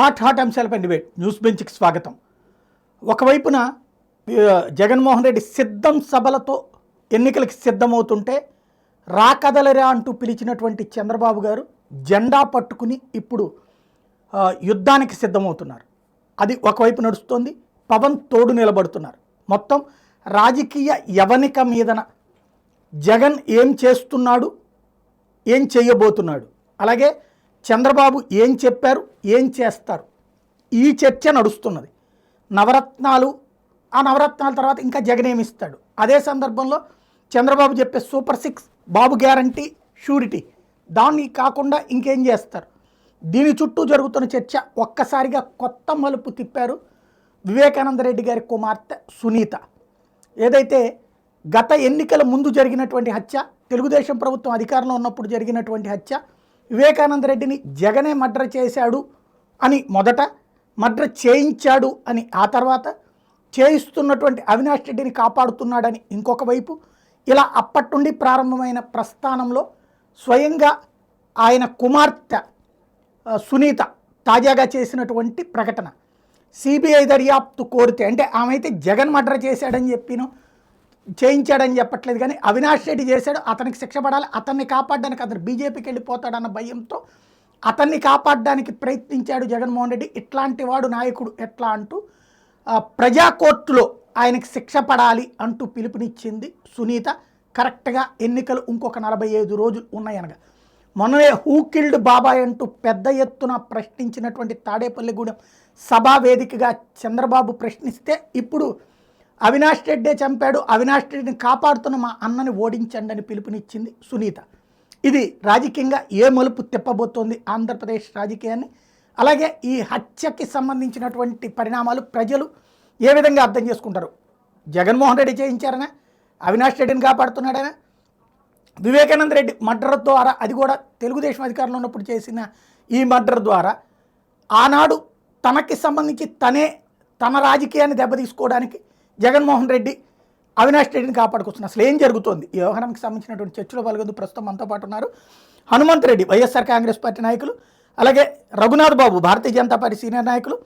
Hot అంశాలపై debate news బెంచ్కి స్వాగతం. ఒకవైపున జగన్మోహన్ రెడ్డి సిద్ధం సభలతో ఎన్నికలకి సిద్ధమవుతుంటే రాకదలరా అంటూ పిలిచినటువంటి చంద్రబాబు గారు జెండా పట్టుకుని ఇప్పుడు యుద్ధానికి సిద్ధమవుతున్నారు. అది ఒకవైపు నడుస్తోంది. పవన్ తోడు నిలబడుతున్నారు. మొత్తం రాజకీయ యవనిక మీదన జగన్ ఏం చేస్తున్నాడు, ఏం చేయబోతున్నాడు, అలాగే చంద్రబాబు ఏం చెప్పారు, ఏం చేస్తారు, ఈ చర్చ నడుస్తున్నది. నవరత్నాలు, ఆ నవరత్నాల తర్వాత ఇంకా జగన్ ఏమిస్తాడు, అదే సందర్భంలో చంద్రబాబు చెప్పే సూపర్ 6 బాబు గ్యారంటీ షూరిటీ, దాన్ని కాకుండా ఇంకేం చేస్తారు, దీని చుట్టూ జరుగుతున్న చర్చ ఒక్కసారిగా కొత్త మలుపు తిప్పారు వివేకానంద రెడ్డి గారి కుమార్తె సునీత. ఏదైతే గత ఎన్నికల ముందు జరిగినటువంటి హత్య, తెలుగుదేశం ప్రభుత్వం అధికారంలో ఉన్నప్పుడు జరిగినటువంటి హత్య, వివేకానంద రెడ్డిని జగనే మర్డర్ చేశాడు అని మొదట, మర్డర్ చేయించాడు అని ఆ తర్వాత, చేయిస్తున్నటువంటి అవినాష్ రెడ్డిని కాపాడుతున్నాడని ఇంకొక వైపు, ఇలా అప్పటి నుండి ప్రారంభమైన ప్రస్థానంలో స్వయంగా ఆయన కుమార్తె సునీత తాజాగా చేసినటువంటి ప్రకటన, సిబిఐ దర్యాప్తు కోరితే, అంటే ఆమె అయితే జగన్ మర్డర్ చేశాడని చెప్పిను, చేయించాడని చెప్పట్లేదు, కానీ అవినాష్ రెడ్డి చేశాడు, అతనికి శిక్ష పడాలి, అతన్ని కాపాడడానికి, అతను బీజేపీకి వెళ్ళిపోతాడన్న భయంతో అతన్ని కాపాడడానికి ప్రయత్నించాడు జగన్మోహన్ రెడ్డి. ఇట్లాంటి వాడు నాయకుడు ఎట్లా అంటూ ప్రజా కోర్టులో ఆయనకి శిక్ష పడాలి అంటూ పిలుపునిచ్చింది సునీత. కరెక్ట్గా ఎన్నికలు ఇంకొక 45 రోజులు ఉన్నాయనగా, మొన్ననే హూ కిల్డ్ బాబాయ్ అంటూ పెద్ద ఎత్తున ప్రశ్నించినటువంటి తాడేపల్లిగూడెం సభా వేదికగా చంద్రబాబు ప్రశ్నిస్తే, ఇప్పుడు అవినాష్ రెడ్డే చంపాడు, అవినాష్ రెడ్డిని కాపాడుతున్న మా అన్నని ఓడించండి అని పిలుపునిచ్చింది సునీత. ఇది రాజకీయంగా ఏ మలుపు తిప్పబోతోంది ఆంధ్రప్రదేశ్ రాజకీయాన్ని, అలాగే ఈ హత్యకి సంబంధించినటువంటి పరిణామాలు ప్రజలు ఏ విధంగా అర్థం చేసుకుంటారు, జగన్మోహన్ రెడ్డి చేయించారనా, అవినాష్ రెడ్డిని కాపాడుతున్నాడనా, వివేకానంద రెడ్డి మర్డర్ ద్వారా, అది కూడా తెలుగుదేశం అధికారంలో ఉన్నప్పుడు చేసిన ఈ మర్డర్ ద్వారా ఆనాడు తనకి సంబంధించి తన రాజకీయాన్ని దెబ్బతీసుకోవడానికి జగన్మోహన్ రెడ్డి అవినాష్ రెడ్డిని కాపాడుకొస్తున్నారు. అసలు ఏం జరుగుతోంది, ఈ వ్యవహారానికి సంబంధించినటువంటి చర్చలో పాల్గొంటూ ప్రస్తుతం మనతో పాటు ఉన్నారు హనుమంత్ రెడ్డి, వైఎస్ఆర్ కాంగ్రెస్ పార్టీ నాయకులు, అలాగే రఘునాథ్ బాబు, భారతీయ జనతా పార్టీ సీనియర్ నాయకులు,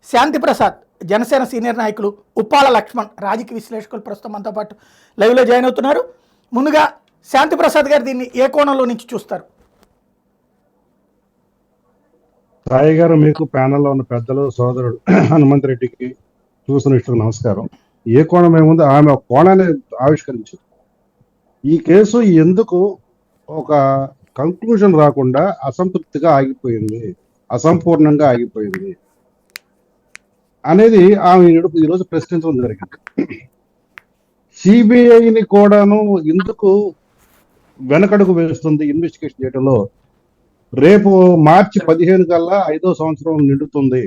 శాంతి ప్రసాద్, జనసేన సీనియర్ నాయకులు, ఉప్పాల లక్ష్మణ్, రాజకీయ విశ్లేషకులు ప్రస్తుతం మనతో పాటు లైవ్లో జాయిన్ అవుతున్నారు. ముందుగా శాంతి ప్రసాద్ గారు దీన్ని ఏ కోణంలో నుంచి చూస్తారు? సాయి గారు, మీకు ప్యానల్లో ఉన్న పెద్దలు, సోదరుడు హనుమంత్ రెడ్డికి చూసిన నమస్కారం. ఏ కోణం ఏముంది, ఆమె కోణాన్ని ఆవిష్కరించింది. ఈ కేసు ఎందుకు ఒక కంక్లూజన్ రాకుండా అసంతృప్తిగా ఆగిపోయింది, అసంపూర్ణంగా ఆగిపోయింది అనేది ఆమె ఈరోజు ప్రశ్నించడం జరిగింది. సిబిఐని కూడాను ఎందుకు వెనకడుగు వేస్తుంది ఇన్వెస్టిగేషన్ చేయడంలో? రేపు మార్చి 15 కల్లా 5వ సంవత్సరం నిండుతుంది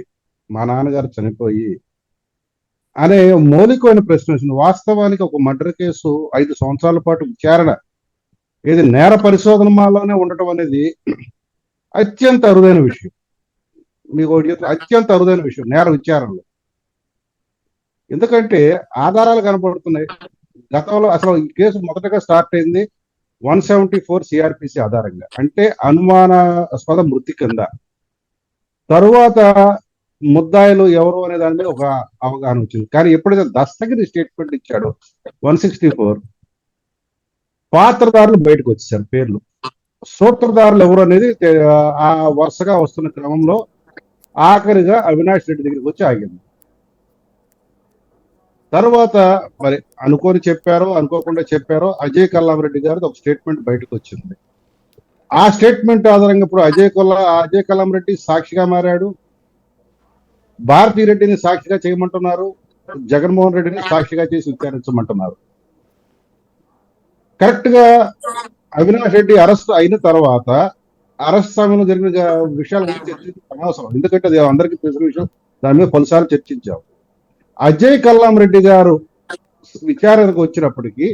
మా నాన్నగారు చనిపోయి అనే మౌలికమైన ప్రశ్న. వాస్తవానికి ఒక మర్డర్ కేసు 5 సంవత్సరాల పాటు విచారణ, ఇది నేర పరిశోధనలోనే ఉండటం అనేది అత్యంత అరుదైన విషయం. మీకు అత్యంత అరుదైన విషయం నేర విచారణలో. ఎందుకంటే ఆధారాలు కనపడుతున్నాయి. గతంలో అసలు ఈ కేసు మొదటగా స్టార్ట్ అయింది 174 సిఆర్పిసి ఆధారంగా, అంటే అనుమానాస్పద మృతి కింద. తరువాత ముద్దాయిలు ఎవరు అనే దాని మీద ఒక అవగాహన వచ్చింది. కానీ ఎప్పుడైతే దస్తగిరి స్టేట్మెంట్ ఇచ్చాడో 164, పాత్రదారులు బయటకు వచ్చేసారు, పేర్లు. సూత్రధారులు ఎవరు అనేది ఆ వరుసగా వస్తున్న క్రమంలో ఆఖరిగా అవినాష్ రెడ్డి దగ్గరికి వచ్చి ఆగింది. తర్వాత మరి అనుకోని చెప్పారో అనుకోకుండా చెప్పారో, అజయ్ కల్లాం రెడ్డి గారిది ఒక స్టేట్మెంట్ బయటకు వచ్చింది. ఆ స్టేట్మెంట్ ఆధారంగా ఇప్పుడు అజయ్ కల్లాం రెడ్డి సాక్షిగా మారాడు. భారతీ రెడ్డిని సాక్షిగా చేయమంటున్నారు, జగన్మోహన్ రెడ్డిని సాక్షిగా చేసి విచారించమంటున్నారు. కరెక్ట్ గా అవినాష్ రెడ్డి అరెస్ట్ అయిన తర్వాత అరెస్ట్ సమయంలో జరిగిన విషయాల గురించి చర్చించడం అనవసరం, ఎందుకంటే అది అందరికీ తెలిసిన విషయం. దాని మీద పలుసార్లు చర్చించాం. అజయ్ కల్లాం రెడ్డి గారు విచారణకు వచ్చినప్పటికీ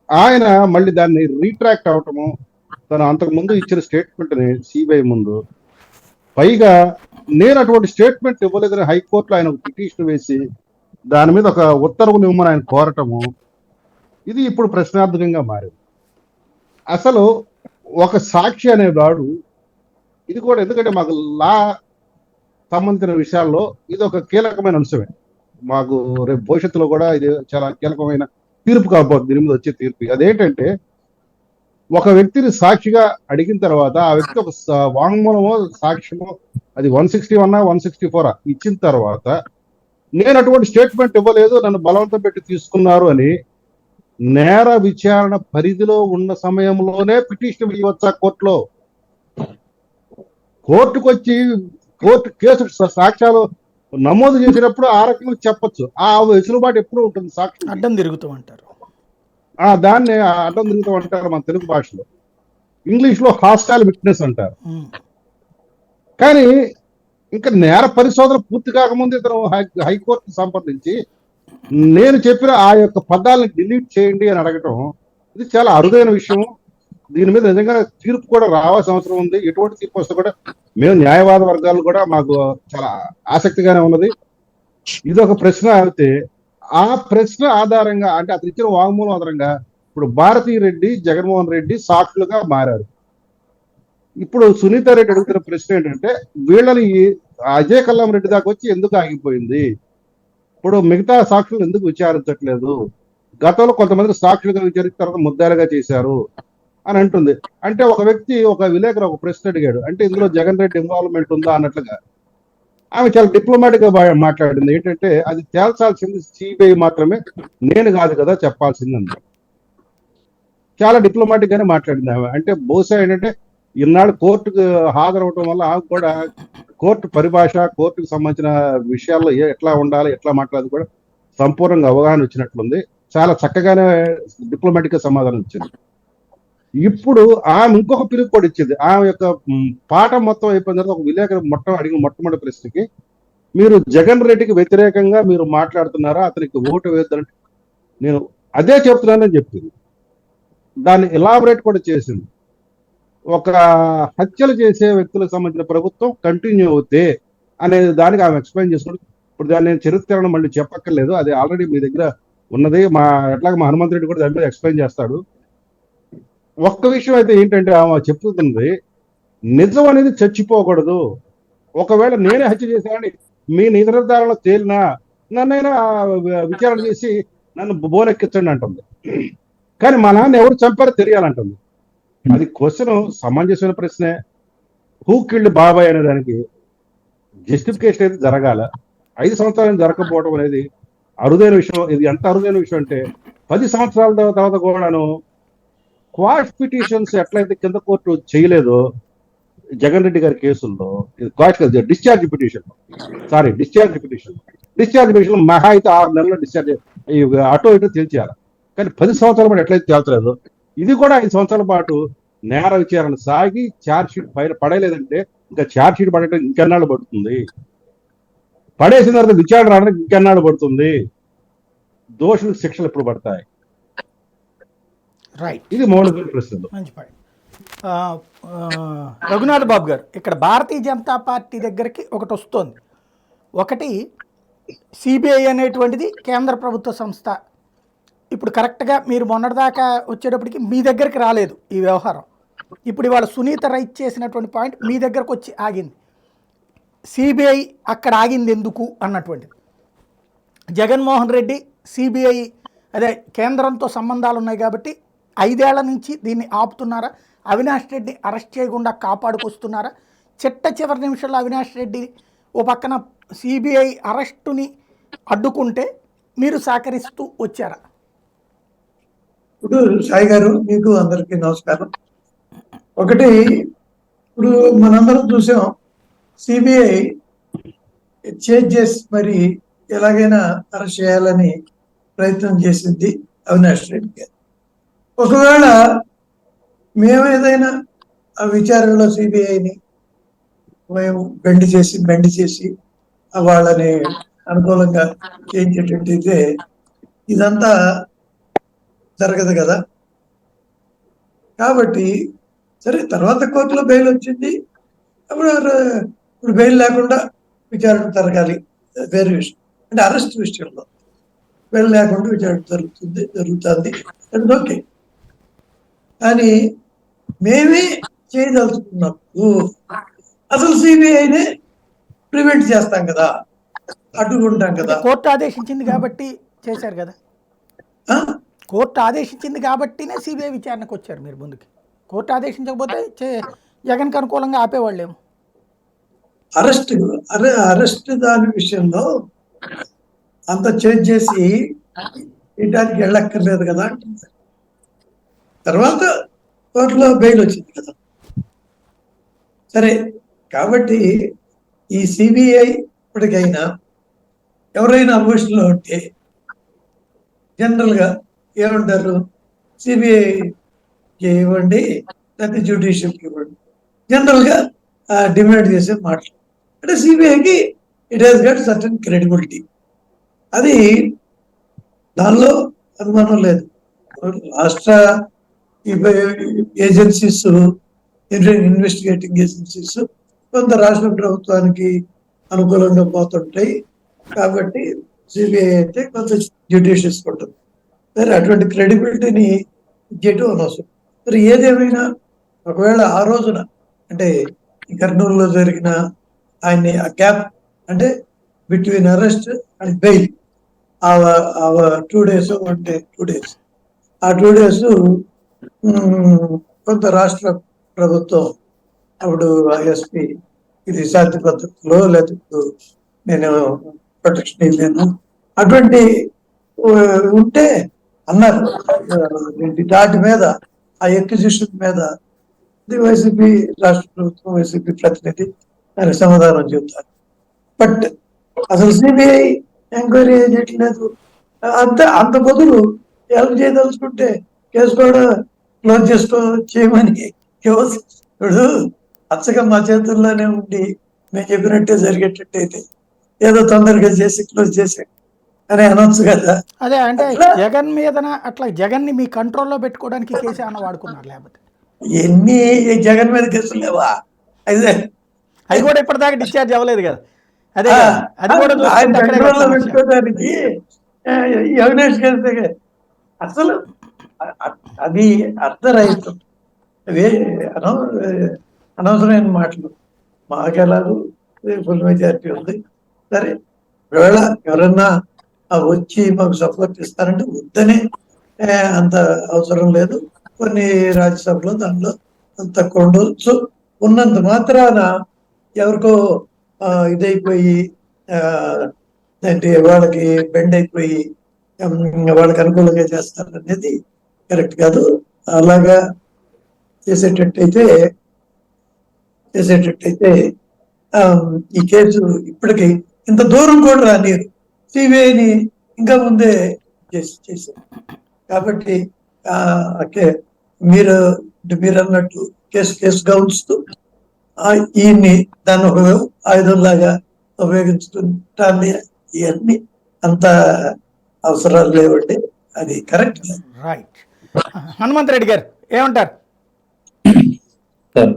ఆయన మళ్ళీ దాన్ని రీట్రాక్ట్ అవటము, తను అంతకు ముందు ఇచ్చిన స్టేట్మెంట్ ని సిబిఐ ముందు, పైగా నేను అటువంటి స్టేట్మెంట్ ఇవ్వలేదని హైకోర్టులో ఆయన పిటిషన్ వేసి దాని మీద ఒక ఉత్తర్వులు ఇవ్వమని ఆయన కోరటము, ఇది ఇప్పుడు ప్రశ్నార్థకంగా మారింది. అసలు ఒక సాక్షి అనేవాడు, ఇది కూడా ఎందుకంటే మాకు లా సంబంధించిన విషయాల్లో ఇది ఒక కీలకమైన అంశమే. మాకు రేపు భవిష్యత్తులో కూడా ఇది చాలా కీలకమైన తీర్పు కాబోతుంది. దీని మీద వచ్చే తీర్పు అదేంటంటే, ఒక వ్యక్తిని సాక్షిగా అడిగిన తర్వాత ఆ వ్యక్తి ఒక వాంగ్మూలమో సాక్ష్యమో అది 161 164 ఇచ్చిన తర్వాత నేను అటువంటి స్టేట్మెంట్ ఇవ్వలేదు, నన్ను బలవంతం పెట్టి తీసుకున్నారు అని నేర విచారణ పరిధిలో ఉన్న సమయంలోనే పిటిషన్ ఇవ్వచ్చా కోర్టులో? కోర్టుకు వచ్చి కోర్టు కేసు సాక్ష్యాలు నమోదు చేసినప్పుడు ఆ రకంగా చెప్పొచ్చు. ఆ వెసులుబాటు ఎప్పుడు ఉంటుంది సాక్షి. అడ్డం తిరుగుతూ అంటారు. దాన్ని అడ్డం తిరుగుతూ అంటారు మన తెలుగు భాషలో. ఇంగ్లీష్ లో హాస్టల్ విట్నెస్ అంటారు. కానీ ఇంకా నేర పరిశోధన పూర్తి కాకముందు ఇతను హైకోర్టు సంప్రదించి నేను చెప్పిన ఆ యొక్క పదాలను డిలీట్ చేయండి అని అడగటం ఇది చాలా అరుదైన విషయం. దీని మీద నిజంగా తీర్పు కూడా రావాల్సిన అవసరం ఉంది. ఎటువంటి తీర్పు వస్తే కూడా మేము న్యాయవాద వర్గాలు కూడా మాకు చాలా ఆసక్తిగానే ఉన్నది. ఇది ఒక ప్రశ్న అయితే ఆ ప్రశ్న ఆధారంగా అంటే అతను ఇచ్చిన వాంగ్మూలం ఆధారంగా ఇప్పుడు భారతీ రెడ్డి జగన్మోహన్ రెడ్డి సాక్షులుగా మారారు. ఇప్పుడు సునీత రెడ్డి అడుగుతున్న ప్రశ్న ఏంటంటే, వీళ్ళని అజయ్ కల్లం రెడ్డి దాకా వచ్చి ఎందుకు ఆగిపోయింది? ఇప్పుడు మిగతా సాక్షులు ఎందుకు విచారించట్లేదు? గతంలో కొంతమంది సాక్షులుగా విచారించిన తర్వాత ముద్దాలుగా చేశారు అని అంటుంది. అంటే ఒక వ్యక్తి ఒక విలేకరు ఒక ప్రశ్న అడిగాడు, అంటే ఇందులో జగన్ రెడ్డి ఇన్వాల్వ్మెంట్ ఉందా అన్నట్లుగా. ఆమె చాలా డిప్లొమాటిక్ గా మాట్లాడింది. ఏంటంటే అది తేల్చాల్సింది సిబిఐ మాత్రమే, నేను కాదు కదా చెప్పాల్సింది అంది. చాలా డిప్లొమాటిక్ గానే మాట్లాడింది ఆమె. అంటే బహుశా ఏంటంటే ఈనాడు కోర్టుకు హాజరవటం వల్ల ఆమె కూడా కోర్టు పరిభాష, కోర్టుకు సంబంధించిన విషయాల్లో ఎట్లా ఉండాలి, ఎట్లా మాట్లాడాలి కూడా సంపూర్ణంగా అవగాహన వచ్చినట్లుంది. చాలా చక్కగానే డిప్లొమాటిక్ గా సమాధానం ఇచ్చింది. ఇప్పుడు ఆమె ఇంకొక పిలుపు కూడా ఇచ్చింది. ఆమె యొక్క పాఠం మొత్తం అయిపోయిన తర్వాత ఒక విలేకరు అడిగిన మొట్టమొదటి ప్రశ్నకి, మీరు జగన్ రెడ్డికి వ్యతిరేకంగా మీరు మాట్లాడుతున్నారా, అతనికి ఓటు వేద్దారంటే నేను అదే చెప్తున్నానని చెప్పింది. దాన్ని ఎలాబరేట్ కూడా చేసింది. ఒక హత్యలు చేసే వ్యక్తులకు సంబంధించిన ప్రభుత్వం కంటిన్యూ అవుతే అనే దానికి ఆమె ఎక్స్ప్లెయిన్ చేసుకుంటూ, ఇప్పుడు దాన్ని నేను చరిత్రను మళ్ళీ చెప్పక్కర్లేదు, అది ఆల్రెడీ మీ దగ్గర ఉన్నది. ఎట్లాగ మా హనుమంత్ రెడ్డి కూడా దాని మీద ఎక్స్ప్లెయిన్ చేస్తాడు. ఒక్క విషయం అయితే ఏంటంటే ఆమె చెప్తుంది, నిజం అనేది చచ్చిపోకూడదు. ఒకవేళ నేనే హత్య చేశానని మీ నిర్ధారణలో తేలినా నన్నైనా విచారణ చేసి నన్ను బోనెక్కించండి అంటుంది. కానీ మా నాన్న ఎవరు చంపారో తెలియాలంటుంది. అది క్వశ్చన్ సమంజసమైన ప్రశ్నే. హూ కిల్డ్ బాబాయ్ అనే దానికి జస్టిఫికేషన్ అయితే జరగాల. 5 సంవత్సరాలు జరగకపోవడం అనేది అరుదైన విషయం. ఇది ఎంత అరుదైన విషయం అంటే 10 సంవత్సరాల తర్వాత కూడాను క్వాష్ పిటిషన్స్ ఎట్లయితే కింద కోర్టు చేయలేదో జగన్ రెడ్డి గారి కేసుల్లో, డిశ్చార్జ్ పిటిషన్ మహా అయితే 6 నెలల్లో డిశ్చార్జ్ అటో ఇటో తేల్చేయాలి. కానీ 10 సంవత్సరాల పాటు ఎట్లయితే తేల్చలేదు, ఇది కూడా 5 సంవత్సరాల పాటు నేర విచారణ సాగి ఛార్జ్ షీట్ పైన పడలేదంటే ఇంకా ఛార్జ్ షీట్ పడటం ఇంకెన్నాళ్ళు పడుతుంది, పడేసిన తర్వాత విచారణ రావడానికి ఇంకెన్నాళ్ళు పడుతుంది, దోషులకు శిక్షలు ఎప్పుడు పడతాయి? రైట్, ఇది మౌలిక ప్రశ్నలు. మంచి పాయింట్. రఘునాథ్ బాబు గారు, ఇక్కడ భారతీయ జనతా పార్టీ దగ్గరికి ఒకటి వస్తుంది. ఒకటి సిబిఐ అనేటువంటిది కేంద్ర ప్రభుత్వ సంస్థ. ఇప్పుడు కరెక్ట్గా మీరు మొన్నటిదాకా వచ్చేటప్పటికి మీ దగ్గరికి రాలేదు ఈ వ్యవహారం. ఇప్పుడు ఇవాళ సునీత రైట్ చేసినటువంటి పాయింట్ మీ దగ్గరకు వచ్చి ఆగింది. సిబిఐ అక్కడ ఆగింది ఎందుకు అన్నటువంటిది. జగన్మోహన్ రెడ్డి సిబిఐ అదే కేంద్రంతో సంబంధాలు ఉన్నాయి కాబట్టి 5 ఏళ్ల నుంచి దీన్ని ఆపుతున్నారా? అవినాష్ రెడ్డి అరెస్ట్ చేయకుండా కాపాడుకొస్తున్నారా? చివరి నిమిషంలో అవినాష్ రెడ్డి ఓ పక్కన సిబిఐ అరెస్టుని అడ్డుకుంటే మీరు సహకరిస్తూ వచ్చారా? ఇప్పుడు సాయి గారు, మీకు అందరికీ నమస్కారం. ఒకటి, ఇప్పుడు మనందరం చూసాం, సిబిఐ చేజ్ చేసి మరి ఎలాగైనా అరెస్ట్ చేయాలని ప్రయత్నం చేసింది అవినాష్ రెడ్డి గారు. ఒకవేళ మేము ఏదైనా ఆ విచారణలో సిబిఐని మేము బెండ్ చేసి వాళ్ళని అనుకూలంగా చేయించేటట్టయితే ఇదంతా జరగదు కదా. కాబట్టి సరే, తర్వాత కోర్టులో బెయిల్ వచ్చింది, ఇప్పుడు బెయిల్ లేకుండా విచారణ జరగాలి, వేరే విషయం. అంటే అరెస్ట్ విషయంలో బెయిల్ లేకుండా విచారణ జరుగుతుంది, అది ఓకే. కానీ మేమే చేయదలుచుకున్నప్పుడు అసలు సిబిఐనే ప్రివెంట్ చేస్తాం కదా, అడ్డుకుంటాం అంటే కదా. కోర్టు ఆదేశించింది కాబట్టి చేశారు కదా. ఆ? కోర్టు ఆదేశించింది కాబట్టినే సిబిఐ విచారణకు వచ్చారు మీరు ముందుకి. కోర్టు ఆదేశించకపోతే జగన్కి అనుకూలంగా ఆపేవాళ్ళేమో. అరెస్ట్ దాని విషయంలో అంత చేంజ్ చేసి ఇటానికి వెళ్ళక్కర్లేదు కదా అంటున్నారు. తర్వాత కోర్టులో బెయిల్ వచ్చింది కదా. సరే, కాబట్టి ఈ సిబిఐ ఇప్పటికైనా ఎవరైనా అపోజిషన్లో ఉంటే జనరల్గా ఏమంటారు, సిబిఐ ఇవ్వండి లేకపోతే జ్యుడిషియల్కి ఇవ్వండి, జనరల్గా డిమాండ్ చేసే మాటలు. అంటే సిబిఐకి it has gut certain credibility, అది దానిలో అనుమానం లేదు. రాష్ట్ర ఏజెన్సీస్, ఇన్వెస్టిగేటింగ్ ఏజెన్సీస్ కొంత రాష్ట్ర ప్రభుత్వానికి అనుకూలంగా పోతుంటాయి కాబట్టి సిబిఐ అయితే కొంత జ్యుడిషియస్ ఉంటుంది. సరే, అటువంటి క్రెడిబిలిటీని ఇచ్చేయటం అనవసరం. మరి ఏదేమైనా ఒకవేళ ఆ రోజున అంటే ఈ కర్నూలులో జరిగిన ఆయన్ని ఆ గ్యాప్ అంటే between arrest and bail 2 days 1 day 2 days, ఆ 2 days కొంత రాష్ట్ర ప్రభుత్వం అప్పుడు ఐఎస్పి ఇది శాంతి భద్రతలో లేకపోతే నేను ప్రొటెక్షన్ ఇవ్వలేను అటువంటి ఉంటే అన్నారు. దాటి మీద ఆ ఎక్విజిషన్ మీద వైసీపీ రాష్ట్ర ప్రభుత్వం వైసీపీ ప్రతినిధి దానికి సమాధానం చెబుతారు. బట్ అసలు సిబిఐ ఎంక్వైరీ చేయట్లేదు. అంత బదులు హెల్ప్ చేయదలుచుకుంటే కేసు కూడా క్లోజ్ చేయమని ఇప్పుడు అచ్చగా మా చేతుల్లోనే ఉండి మేము చెప్పినట్టే జరిగేటట్టయితే ఏదో తొందరగా చేసి క్లోజ్ చేసి అని అనొచ్చు కదా. అదే అంటే జగన్ మీదన అట్లా జగన్ని మీ కంట్రోల్లో పెట్టుకోవడానికి కేసు ఏమైనా వాడుకున్నారు, లేకపోతే ఎన్ని జగన్ మీద కేసులు లేవా? అయితే అవి కూడా ఇప్పటిదాకా డిశ్చార్జ్ అవ్వలేదు కదా. అదే ఆ, అది కూడా ఆయన చూసుకుంటే అక్కడే కంట్రోల్లో కదా సమస్య. పెట్టుకోవడానికి అవినాష్ గారి అసలు అది అర్ధరహితం, అవే అనవసరమైన మాటలు. మాకెలాగూ ఫుల్ మెజారిటీ ఉంది. సరే, ఒకవేళ ఎవరన్నా వచ్చి మాకు సపోర్ట్ ఇస్తారంటే వద్దనే అంత అవసరం లేదు. కొన్ని రాజ్యసభలో దానిలో అంత తక్కువ ఉండవచ్చు. ఉన్నంత మాత్రాన ఎవరికో ఇదైపోయి అంటే వాళ్ళకి బెండ్ అయిపోయి వాళ్ళకి అనుకూలంగా చేస్తారు అనేది కరెక్ట్ కాదు. అలాగా చేసేటట్టయితే ఈ కేసు ఇప్పటికీ ఇంత దూరం కూడా రానిరు, సిబిఐని ఇంకా ముందే చేశారు. కాబట్టి మీరు అన్నట్టు కేసుగా ఉంచుతూ ఈయన్ని దాన్ని ఒక ఆయుధంలాగా ఉపయోగించుకుంటాన్ని ఇవన్నీ అంత అవసరాలు లేవండి. అది కరెక్ట్. రైట్. హనుమంత్ రెడ్డి గారు ఏమంటారు? సార్,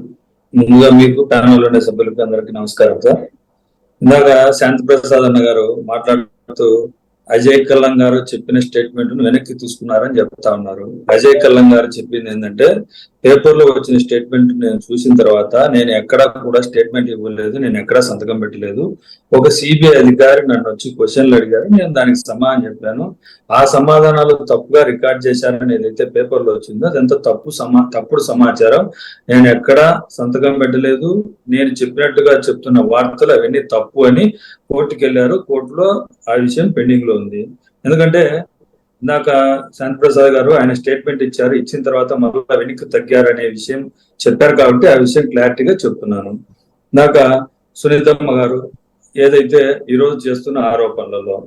ముందుగా మీకు ప్యానల్ ఉండే సభ్యులకి అందరికీ నమస్కారం సార్. ఇందాక శాంతి ప్రసాద్ అన్న గారు మాట్లాడుతూ అజయ్ కల్లం గారు చెప్పిన స్టేట్మెంట్ ను వెనక్కి తీసుకున్నారని చెప్తా ఉన్నారు. అజయ్ కల్లం గారు చెప్పింది ఏంటంటే, పేపర్ లో వచ్చిన స్టేట్మెంట్ నేను చూసిన తర్వాత నేను ఎక్కడా కూడా స్టేట్మెంట్ ఇవ్వలేదు, నేను ఎక్కడా సంతకం పెట్టలేదు. ఒక సిబిఐ అధికారి నన్ను వచ్చి క్వశ్చన్లు అడిగారు, నేను దానికి సమాధానం చెప్పాను. ఆ సమాధానాలు తప్పుగా రికార్డ్ చేశారని ఏదైతే పేపర్ లో వచ్చిందో అదంతా తప్పుడు సమాచారం. నేను ఎక్కడా సంతకం పెట్టలేదు, నేను చెప్పినట్టుగా చెప్తున్న వార్తలు అవన్నీ తప్పు అని కోర్టుకి వెళ్ళారు. కోర్టులో ఆ విషయం పెండింగ్ లో ఉంది. ఎందుకంటే ఇందాక శాంతి ప్రసాద్ గారు ఆయన స్టేట్మెంట్ ఇచ్చారు, ఇచ్చిన తర్వాత మళ్ళీ వెనక్కి తగ్గారు అనే విషయం చెప్పారు కాబట్టి ఆ విషయం క్లారిటీగా చెప్తున్నాను. ఇందాక సునీతమ్మ గారు ఏదైతే ఈరోజు చేస్తున్న ఆరోపణలలో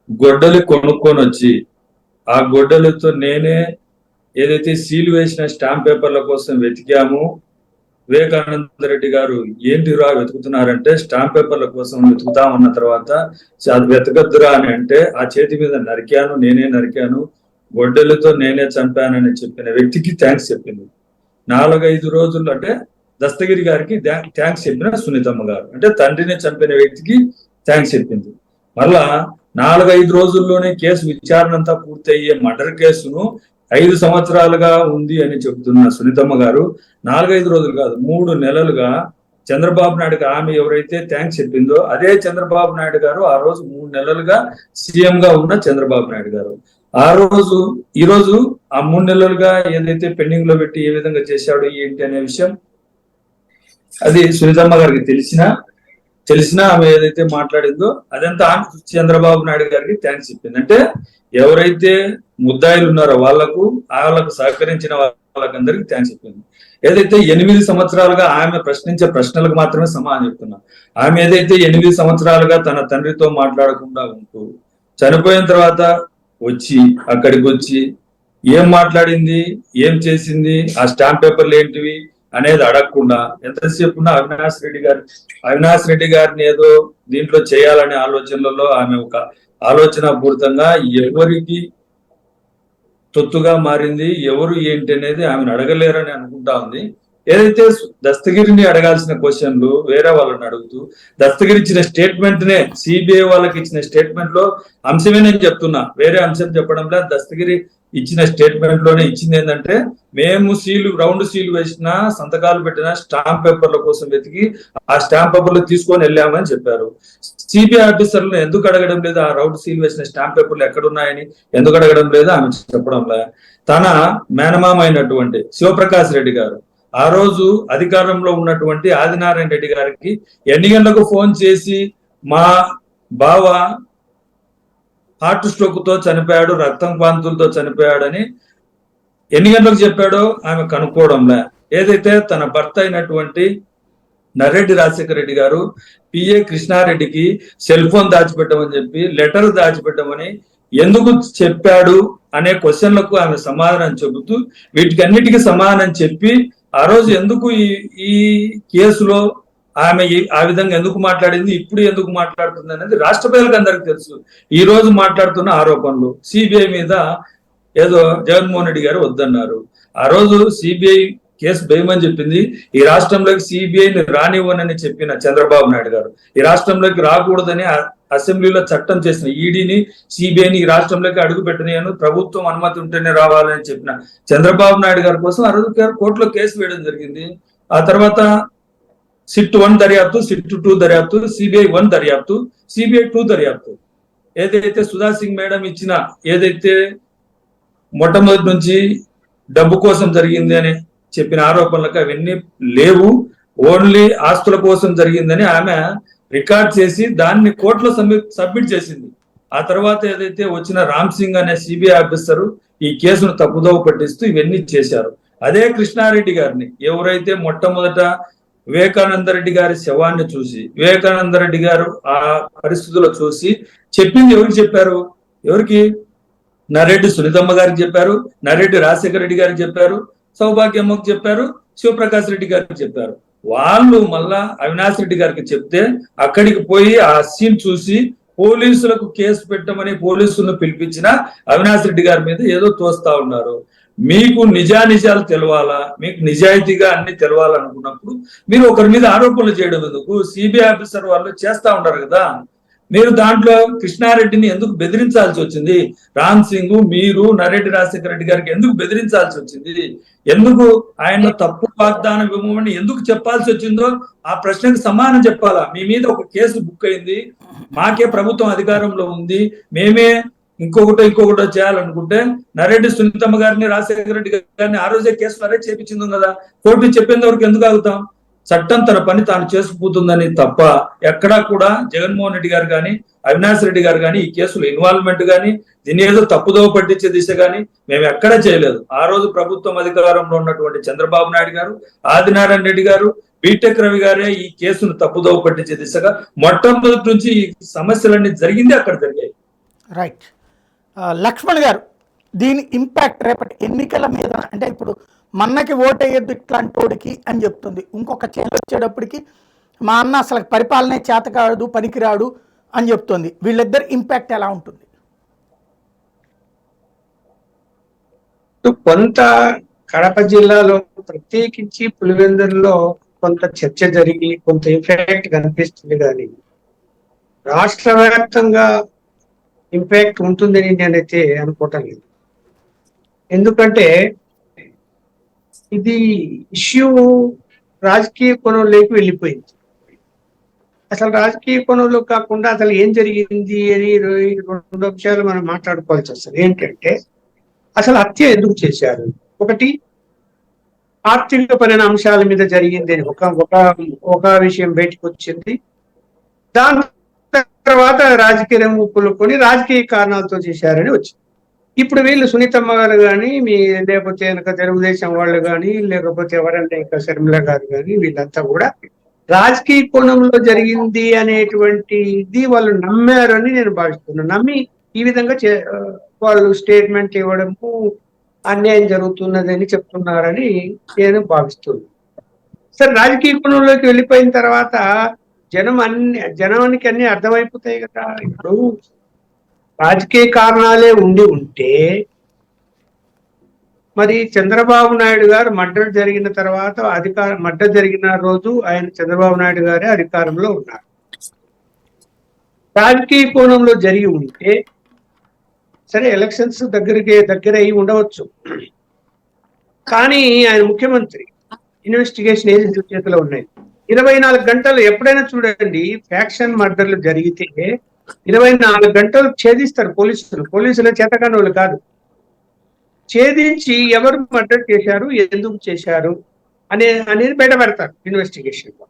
గొడ్డలి కొనుక్కొని వచ్చి ఆ గొడ్డలితో నేనే ఏదైతే సీల్ వేసిన స్టాంప్ పేపర్ల కోసం వెతికాము, వివేకానంద రెడ్డి గారు ఏంటిరా వెతుకుతున్నారంటే స్టాంప్ పేపర్ల కోసం వెతుకుతామన్న తర్వాత అది వెతకద్దురా అని అంటే ఆ చేతి మీద నరికాను, నేనే నరికాను, గొడ్డలతో నేనే చంపానని చెప్పిన వ్యక్తికి థ్యాంక్స్ చెప్పింది. 4-5 రోజుల్లో అంటే దస్తగిరి గారికి థ్యాంక్స్ చెప్పిన సునీతమ్మ గారు, అంటే తండ్రిని చంపిన వ్యక్తికి థ్యాంక్స్ చెప్పింది. మళ్ళా 4-5 రోజుల్లోనే కేసు విచారణ అంతా పూర్తయ్యే మర్డర్ కేసును 5 సంవత్సరాలుగా ఉంది అని చెబుతున్న సునీతమ్మ గారు 4-5 రోజులు కాదు 3 నెలలుగా చంద్రబాబు నాయుడుకి ఆమె ఎవరైతే థ్యాంక్స్ చెప్పిందో అదే చంద్రబాబు నాయుడు గారు ఆ రోజు 3 నెలలుగా సీఎం గా ఉన్న చంద్రబాబు నాయుడు గారు ఈ రోజు ఆ 3 నెలలుగా ఏదైతే పెండింగ్ లో పెట్టి ఏ విధంగా చేశాడు ఏంటి అనే విషయం అది సునీతమ్మ గారికి తెలిసినా ఆమె ఏదైతే మాట్లాడిందో అదంతా చంద్రబాబు నాయుడు గారికి థ్యాంక్స్ చెప్పింది. అంటే ఎవరైతే ముద్దాయిలు ఉన్నారో వాళ్ళకు సహకరించిన వాళ్ళకందరికి థ్యాంక్స్ చెప్పింది. ఏదైతే 8 సంవత్సరాలుగా ఆమె ప్రశ్నించే ప్రశ్నలకు మాత్రమే సమాధానం చెప్తున్నా. ఆమె ఏదైతే 8 సంవత్సరాలుగా తన తండ్రితో మాట్లాడకుండా ఉంటూ చనిపోయిన తర్వాత అక్కడికి వచ్చి ఏం మాట్లాడింది, ఏం చేసింది, ఆ స్టాంప్ పేపర్లు ఏంటివి అనేది అడగకుండా ఎంతసేపు ఉన్న అవినాష్ రెడ్డి గారిని ఏదో దీంట్లో చేయాలనే ఆలోచనలలో ఆమె ఒక ఆలోచన పూర్తంగా ఎవరికి తొత్తుగా మారింది, ఎవరు ఏంటి అనేది ఆమెను అడగలేరని అనుకుంటా ఉంది. ఏదైతే దస్తగిరిని అడగాల్సిన క్వశ్చన్లు వేరే వాళ్ళని అడుగుతూ దస్తగిరి ఇచ్చిన స్టేట్మెంట్ నే సిబిఐ వాళ్ళకి ఇచ్చిన స్టేట్మెంట్ లో అంశమే నేను చెప్తున్నా, వేరే అంశం చెప్పడంలో దస్తగిరి ఇచ్చిన స్టేట్మెంట్ లోనే ఇచ్చింది ఏంటంటే మేము రౌండ్ సీలు వేసిన సంతకాలు పెట్టిన స్టాంప్ పేపర్ల కోసం వెతికి ఆ స్టాంప్ పేపర్లు తీసుకొని వెళ్ళామని చెప్పారు. సిబిఐ ఆఫీసర్లను ఎందుకు అడగడం లేదు, ఆ రౌండ్ సీల్ వేసిన స్టాంప్ పేపర్లు ఎక్కడున్నాయని ఎందుకు అడగడం లేదు ఆమె చెప్పడంలా. తన మేనమామ అయినటువంటి శివప్రకాష్ రెడ్డి గారు ఆ రోజు అధికారంలో ఉన్నటువంటి ఆదినారాయణ రెడ్డి గారికి ఎన్ని గంటలకు ఫోన్ చేసి మా బావ హార్ట్ స్ట్రోక్ తో చనిపోయాడు, రక్తం పాంతులతో చనిపోయాడని ఎన్ని గంటలకు చెప్పాడో ఆమె కనుక్కోవడంలే. ఏదైతే తన భర్త అయినటువంటి నర్రెడ్డి రాజశేఖర రెడ్డి గారు పిఏ కృష్ణారెడ్డికి సెల్ ఫోన్ దాచిపెట్టమని చెప్పి లెటర్ దాచిపెట్టమని ఎందుకు చెప్పాడు అనే క్వశ్చన్లకు ఆమె సమాధానం చెబుతూ వీటికన్నిటికీ సమాధానం చెప్పి ఆ రోజు ఎందుకు ఈ కేసులో ఆమె ఆ విధంగా ఎందుకు మాట్లాడింది, ఇప్పుడు ఎందుకు మాట్లాడుతుంది అనేది రాష్ట్ర ప్రజలకు అందరికి తెలుసు. ఈ రోజు మాట్లాడుతున్న ఆరోపణలు సిబిఐ మీద ఏదో జగన్మోహన్ రెడ్డి గారు వద్దన్నారు. ఆ రోజు సిబిఐ కేసు భయమని చెప్పింది. ఈ రాష్ట్రంలోకి సిబిఐని రానివ్వనని చెప్పిన చంద్రబాబు నాయుడు గారు ఈ రాష్ట్రంలోకి రాకూడదని అసెంబ్లీలో చట్టం చేసిన ఈడీని సిబిఐని ఈ రాష్ట్రంలోకి అడుగు పెట్టనియను, ప్రభుత్వం అనుమతి ఉంటేనే రావాలని చెప్పిన చంద్రబాబు నాయుడు గారి కోసం ఆ రోజు కోర్టులో కేసు వేయడం జరిగింది. ఆ తర్వాత సిట్ 1 దర్యాప్తు, సిట్ 2 దర్యాప్తు, సిబిఐ 1 దర్యాప్తు, సిబిఐ 2 దర్యాప్తు. ఏదైతే సుధా సింగ్ మేడం ఇచ్చిన ఏదైతే మొట్టమొదటి నుంచి డబ్బు కోసం జరిగింది అని చెప్పిన ఆరోపణలకు అవన్నీ లేవు, ఓన్లీ ఆస్తుల కోసం జరిగిందని ఆమె రికార్డ్ చేసి దాన్ని కోర్టులో సబ్మిట్ చేసింది. ఆ తర్వాత ఏదైతే వచ్చిన రామ్ సింగ్ అనే సిబిఐ ఆఫీసరు ఈ కేసును తప్పుదోవ పట్టిస్తూ ఇవన్నీ చేశారు. అదే కృష్ణారెడ్డి గారిని ఎవరైతే మొట్టమొదట వివేకానంద రెడ్డి గారి శవాన్ని చూసి వివేకానంద రెడ్డి గారు ఆ పరిస్థితుల్లో చూసి చెప్పింది ఎవరికి నర్రెడ్డి సునీతమ్మ గారికి చెప్పారు, నర్రెడ్డి రాజశేఖర రెడ్డి గారికి చెప్పారు, సౌభాగ్యమ్మకు చెప్పారు, శివప్రకాష్ రెడ్డి గారికి చెప్పారు. వాళ్ళు మళ్ళా అవినాష్ రెడ్డి గారికి చెప్తే అక్కడికి పోయి ఆ సీన్ చూసి పోలీసులకు కేసు పెట్టమని పోలీసులను పిలిపించిన అవినాష్ రెడ్డి గారి మీద ఏదో తోస్తా ఉన్నారు. మీకు నిజానిజాలు తెలవాలా, మీకు నిజాయితీగా అన్ని తెలవాలనుకున్నప్పుడు మీరు ఒకరి మీద ఆరోపణలు చేయడం ఎందుకు? సిబిఐ ఆఫీసర్ వాళ్ళు చేస్తా ఉంటారు కదా. మీరు దాంట్లో కృష్ణారెడ్డిని ఎందుకు బెదిరించాల్సి వచ్చింది? రామ్ సింగ్, మీరు నర్రెడ్డి రాజశేఖర రెడ్డి గారికి ఎందుకు బెదిరించాల్సి వచ్చింది? ఎందుకు ఆయన తప్పు వాగ్దానం ఇవ్వమని ఎందుకు చెప్పాల్సి వచ్చిందో ఆ ప్రశ్నకు సమాధానం చెప్పాలా. మీ మీద ఒక కేసు బుక్ అయింది, మాకే ప్రభుత్వం అధికారంలో ఉంది, మేమే ఇంకొకటో చేయాలనుకుంటే నర్రెడ్డి సునీతమ్మ గారిని రాజశేఖర రెడ్డి గారిని ఆ రోజే కేసులు అరెస్ట్ చేయించింది కదా. కోర్టు చెప్పేంత వరకు ఎందుకు ఆగుతాం? చట్టం తన పని తాను చేసుకుపోతుందని తప్ప ఎక్కడా కూడా జగన్మోహన్ రెడ్డి గారు కానీ అవినాష్ రెడ్డి గారు కానీ ఈ కేసులో ఇన్వాల్వ్మెంట్ కానీ దీన్ని ఏదో తప్పుదోవ పట్టించే దిశ కానీ మేము ఎక్కడా చేయలేదు. ఆ రోజు ప్రభుత్వం అధికారంలో ఉన్నటువంటి చంద్రబాబు నాయుడు గారు, ఆదినారాయణ రెడ్డి గారు, బీటెక్ రవి గారే ఈ కేసును తప్పుదోవ పట్టించే దిశగా మొట్టమొదటి నుంచి ఈ సమస్యలన్నీ జరిగింది, అక్కడ జరిగాయి. రైట్. లక్ష్మణ్ గారు, దీని ఇంపాక్ట్ రేపటి ఎన్నికల మీద అంటే ఇప్పుడు మన్నకి ఓటేయద్దు ఇట్లాంటోడికి అని చెప్తుంది, ఇంకొక చేతి వచ్చేటప్పటికి మా అన్న అసలు పరిపాలనే చేతకాడు పనికిరాడు అని చెప్తుంది. వీళ్ళిద్దరు ఇంపాక్ట్ ఎలా ఉంటుంది? కొంత కడప జిల్లాలో ప్రత్యేకించి పులివెందులలో కొంత చర్చ జరిగి కొంత ఇంపాక్ట్ కనిపిస్తుంది, కానీ రాష్ట్ర వ్యాప్తంగా ఇంపాక్ట్ ఉంటుందని నేనైతే అనుకోవటం లేదు. ఎందుకంటే ఇది ఇష్యూ రాజకీయ కోణంలోకి వెళ్ళిపోయింది. అసలు రాజకీయ కోణంలో కాకుండా అసలు ఏం జరిగింది అని రెండు అంశాలు మనం మాట్లాడుకోవాల్సి వస్తుంది. ఏంటంటే అసలు హత్య ఎందుకు చేశారు? ఒకటి ఆర్థికపరమైన అంశాల మీద జరిగింది అని ఒక విషయం బయటకు వచ్చింది. దాని తర్వాత రాజకీయ కొని రాజకీయ కారణాలతో చేశారని వచ్చింది. ఇప్పుడు వీళ్ళు సునీతమ్మ గారు కానీ లేకపోతే కనుక తెలుగుదేశం వాళ్ళు కానీ లేకపోతే ఎవరంటే ఇంకా శర్మిల గారు కానీ వీళ్ళంతా కూడా రాజకీయ కోణంలో జరిగింది అనేటువంటిది వాళ్ళు నమ్మారని నేను భావిస్తున్నాను. నమ్మి ఈ విధంగా వాళ్ళు స్టేట్మెంట్ ఇవ్వడము అన్యాయం జరుగుతున్నదని చెప్తున్నారని నేను భావిస్తున్నాను. సరే, రాజకీయ కోణంలోకి వెళ్ళిపోయిన తర్వాత జనానికి అన్ని అర్థమైపోతాయి కదా. ఇప్పుడు రాజకీయ కారణాలే ఉంటే మరి చంద్రబాబు నాయుడు గారు మర్డర్ జరిగిన తర్వాత మర్డర్ జరిగిన రోజు ఆయన చంద్రబాబు నాయుడు గారే అధికారంలో ఉన్నారు. రాజకీయ కోణంలో జరిగి ఉంటే సరే, ఎలక్షన్స్ దగ్గర అయి ఉండవచ్చు, కానీ ఆయన ముఖ్యమంత్రి, ఇన్వెస్టిగేషన్ ఏజెన్సీ చేతిలో ఉన్నాయి. 24 గంటలు ఎప్పుడైనా చూడండి, ఫ్యాక్షన్ మర్డర్లు జరిగితే 24 గంటలు ఛేదిస్తారు పోలీసుల చేతకాని కాదు. ఛేదించి ఎవరు మర్డర్ చేశారు, ఎందుకు చేశారు అనేది బయట పెడతారు ఇన్వెస్టిగేషన్ లో.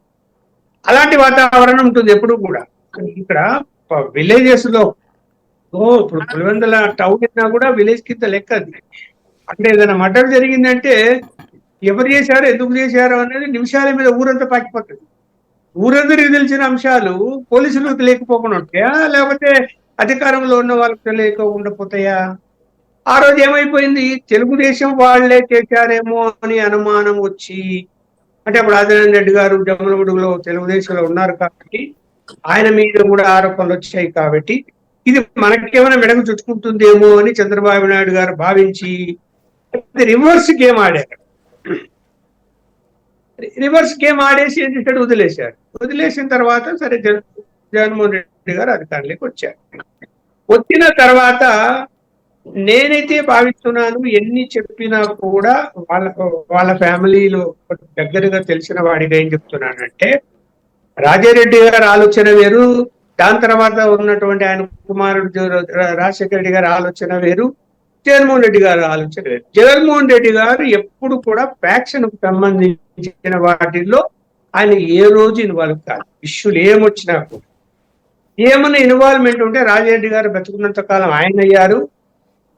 అలాంటి వాతావరణం ఉంటుంది ఎప్పుడు కూడా. ఇక్కడ విలేజెస్ లో ఇప్పుడు పులివెందుల టౌన్ అయినా కూడా విలేజ్ కింద లెక్క అది. అంటే ఏదైనా మర్డర్ జరిగిందంటే ఎవరు చేశారు, ఎందుకు చేశారు అనేది నిమిషాల మీద ఊరంతా పాకిపోతుంది. ఊరందరికి తెలిసిన అంశాలు పోలీసులకు తెలియకపోకుండా ఉంటాయా, లేకపోతే అధికారంలో ఉన్న వాళ్ళకి తెలియకుండా పోతాయా? ఆ రోజు ఏమైపోయింది, తెలుగుదేశం వాళ్లే చేశారేమో అని అనుమానం వచ్చి, అంటే అప్పుడు ఆదినారాయణ రెడ్డి గారు జమ్మలమడుగులో తెలుగుదేశంలో ఉన్నారు కాబట్టి ఆయన మీద కూడా ఆరోపణలు వచ్చాయి. కాబట్టి ఇది మనకేమైనా మెడకు చుట్టుకుంటుందేమో అని చంద్రబాబు నాయుడు గారు భావించి రివర్స్ గేమ్ ఆడారు. రివర్స్ గేమ్ ఆడేసి ఏం చేశాడు, వదిలేసిన తర్వాత సరే జగన్మోహన్ రెడ్డి గారు అధికారంలోకి వచ్చారు. వచ్చిన తర్వాత నేనైతే భావిస్తున్నాను, ఎన్ని చెప్పినా కూడా వాళ్ళ ఫ్యామిలీలో దగ్గరగా తెలిసిన వాడిగా ఏం చెప్తున్నానంటే, రాజారెడ్డి గారి ఆలోచన వేరు, దాని తర్వాత ఉన్నటువంటి ఆయన కుమారుడు రాజశేఖర రెడ్డి గారి ఆలోచన వేరు, జగన్మోహన్ రెడ్డి గారి ఆలోచన వేరు. జగన్మోహన్ రెడ్డి గారు ఎప్పుడు కూడా ఫ్యాక్షన్ కు సంబంధించిన వాటిల్లో ఆయన ఏ రోజు ఇన్వాల్వ్ కాదు. ఇష్యూలు ఏమొచ్చినా కూడా ఏమన్నా ఇన్వాల్వ్మెంట్ ఉంటే రాజారెడ్డి గారు బతుకున్నంత కాలం ఆయన అయ్యారు.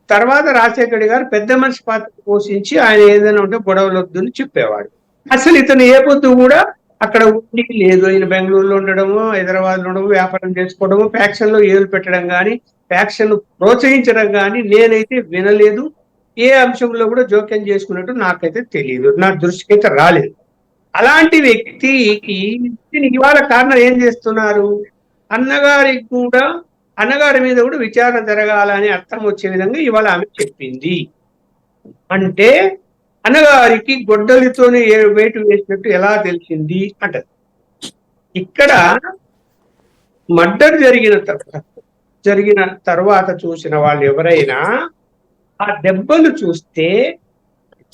తర్వాత రాజశేఖర రెడ్డి గారు పెద్ద మనిషి పాత్ర పోషించి ఆయన ఏదైనా ఉంటే గొడవలు వద్దని చెప్పేవాడు. అసలు ఇతను ఏ పొద్దు కూడా అక్కడ ఉండి లేదు. ఆయన బెంగళూరులో ఉండడము, హైదరాబాద్ లో ఉండడము, వ్యాపారం చేసుకోవడము, ఫ్యాక్షన్ లో ఏలు పెట్టడం కానీ, ఫ్యాక్షన్ ప్రోత్సహించడం కానీ నేనైతే వినలేదు. ఏ అంశంలో కూడా జోక్యం చేసుకున్నట్టు నాకైతే తెలియదు, నా దృష్టికి అయితే రాలేదు. అలాంటి వ్యక్తికి ఇవాళ కారణం ఏం చేస్తున్నారు, అన్నగారికి కూడా అన్నగారి మీద కూడా విచారణ జరగాలని అర్థం వచ్చే విధంగా ఇవాళ ఆమె చెప్పింది. అంటే అన్నగారికి గొడ్డలితోనే వేటు వేసినట్టు ఎలా తెలిసింది అంటది. ఇక్కడ మర్డర్ జరిగిన తర్వాత చూసిన వాళ్ళు ఎవరైనా ఆ దెబ్బలు చూస్తే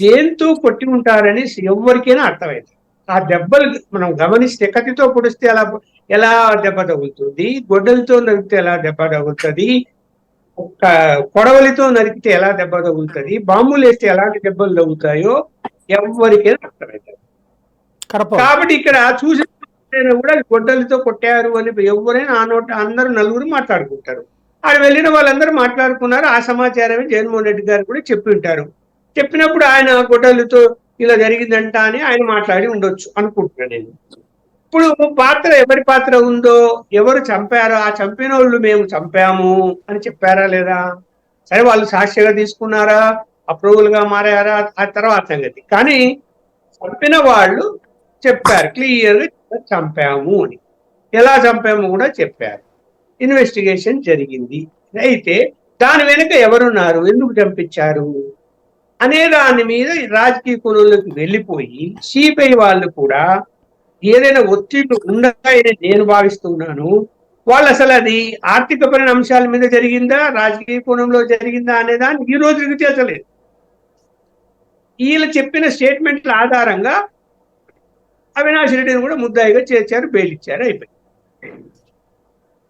దేంతో కొట్టి ఉంటారని ఎవరికైనా అర్థమైంది. ఆ దెబ్బలు మనం గమనిస్తే కత్తితో పొడిస్తే ఎలా దెబ్బ తగులుతుంది, గొడ్డలతో నరికితే ఎలా దెబ్బ తగులుతుంది, కొడవలితో నరికితే ఎలా దెబ్బ తగులుతుంది, బాంబులు వేస్తే ఎలాంటి దెబ్బలు తగులుతాయో ఎవరికైనా అర్థమవుతుంది. కాబట్టి ఇక్కడ చూసిన కూడా గొడ్డలతో కొట్టారు అని ఎవరైనా అందరూ నలుగురు మాట్లాడుకుంటారు. ఆడ వెళ్ళిన వాళ్ళందరూ మాట్లాడుకున్నారు. ఆ సమాచారమే జగన్మోహన్ రెడ్డి గారు కూడా చెప్పి ఉంటారు. చెప్పినప్పుడు ఆయన గొడ్డలతో ఇలా జరిగిందంట అని ఆయన మాట్లాడి ఉండొచ్చు అనుకుంటున్నాను నేను. ఇప్పుడు ఎవరి పాత్ర ఉందో, ఎవరు చంపారో, ఆ చంపిన వాళ్ళు మేము చంపాము అని చెప్పారా లేదా? సరే, వాళ్ళు సాక్ష్యంగా తీసుకున్నారా, అప్రూవల్ గా మారారా, ఆ తర్వాత సంగతి. కానీ చంపిన వాళ్ళు చెప్పారు క్లియర్ గా చంపాము అని. ఎలా చంపాము కూడా చెప్పారు. ఇన్వెస్టిగేషన్ జరిగింది. అయితే దాని వెనుక ఎవరున్నారు, ఎందుకు చంపించారు అనే దాని మీద రాజకీయ కోణంలోకి వెళ్ళిపోయి సిబిఐ వాళ్ళు కూడా ఏదైనా ఒత్తిళ్లు ఉన్నాయని నేను భావిస్తున్నాను. వాళ్ళు అసలు అది ఆర్థికపరమైన అంశాల మీద జరిగిందా, రాజకీయ కోణంలో జరిగిందా అనేదాన్ని ఈ రోజుకి తేల్చలేదు. వీళ్ళు చెప్పిన స్టేట్మెంట్ల ఆధారంగా అవినాష్ రెడ్డిని కూడా ముద్దాయిగా చేర్చారు, బెయిల్ ఇచ్చారు, అయిపోయింది.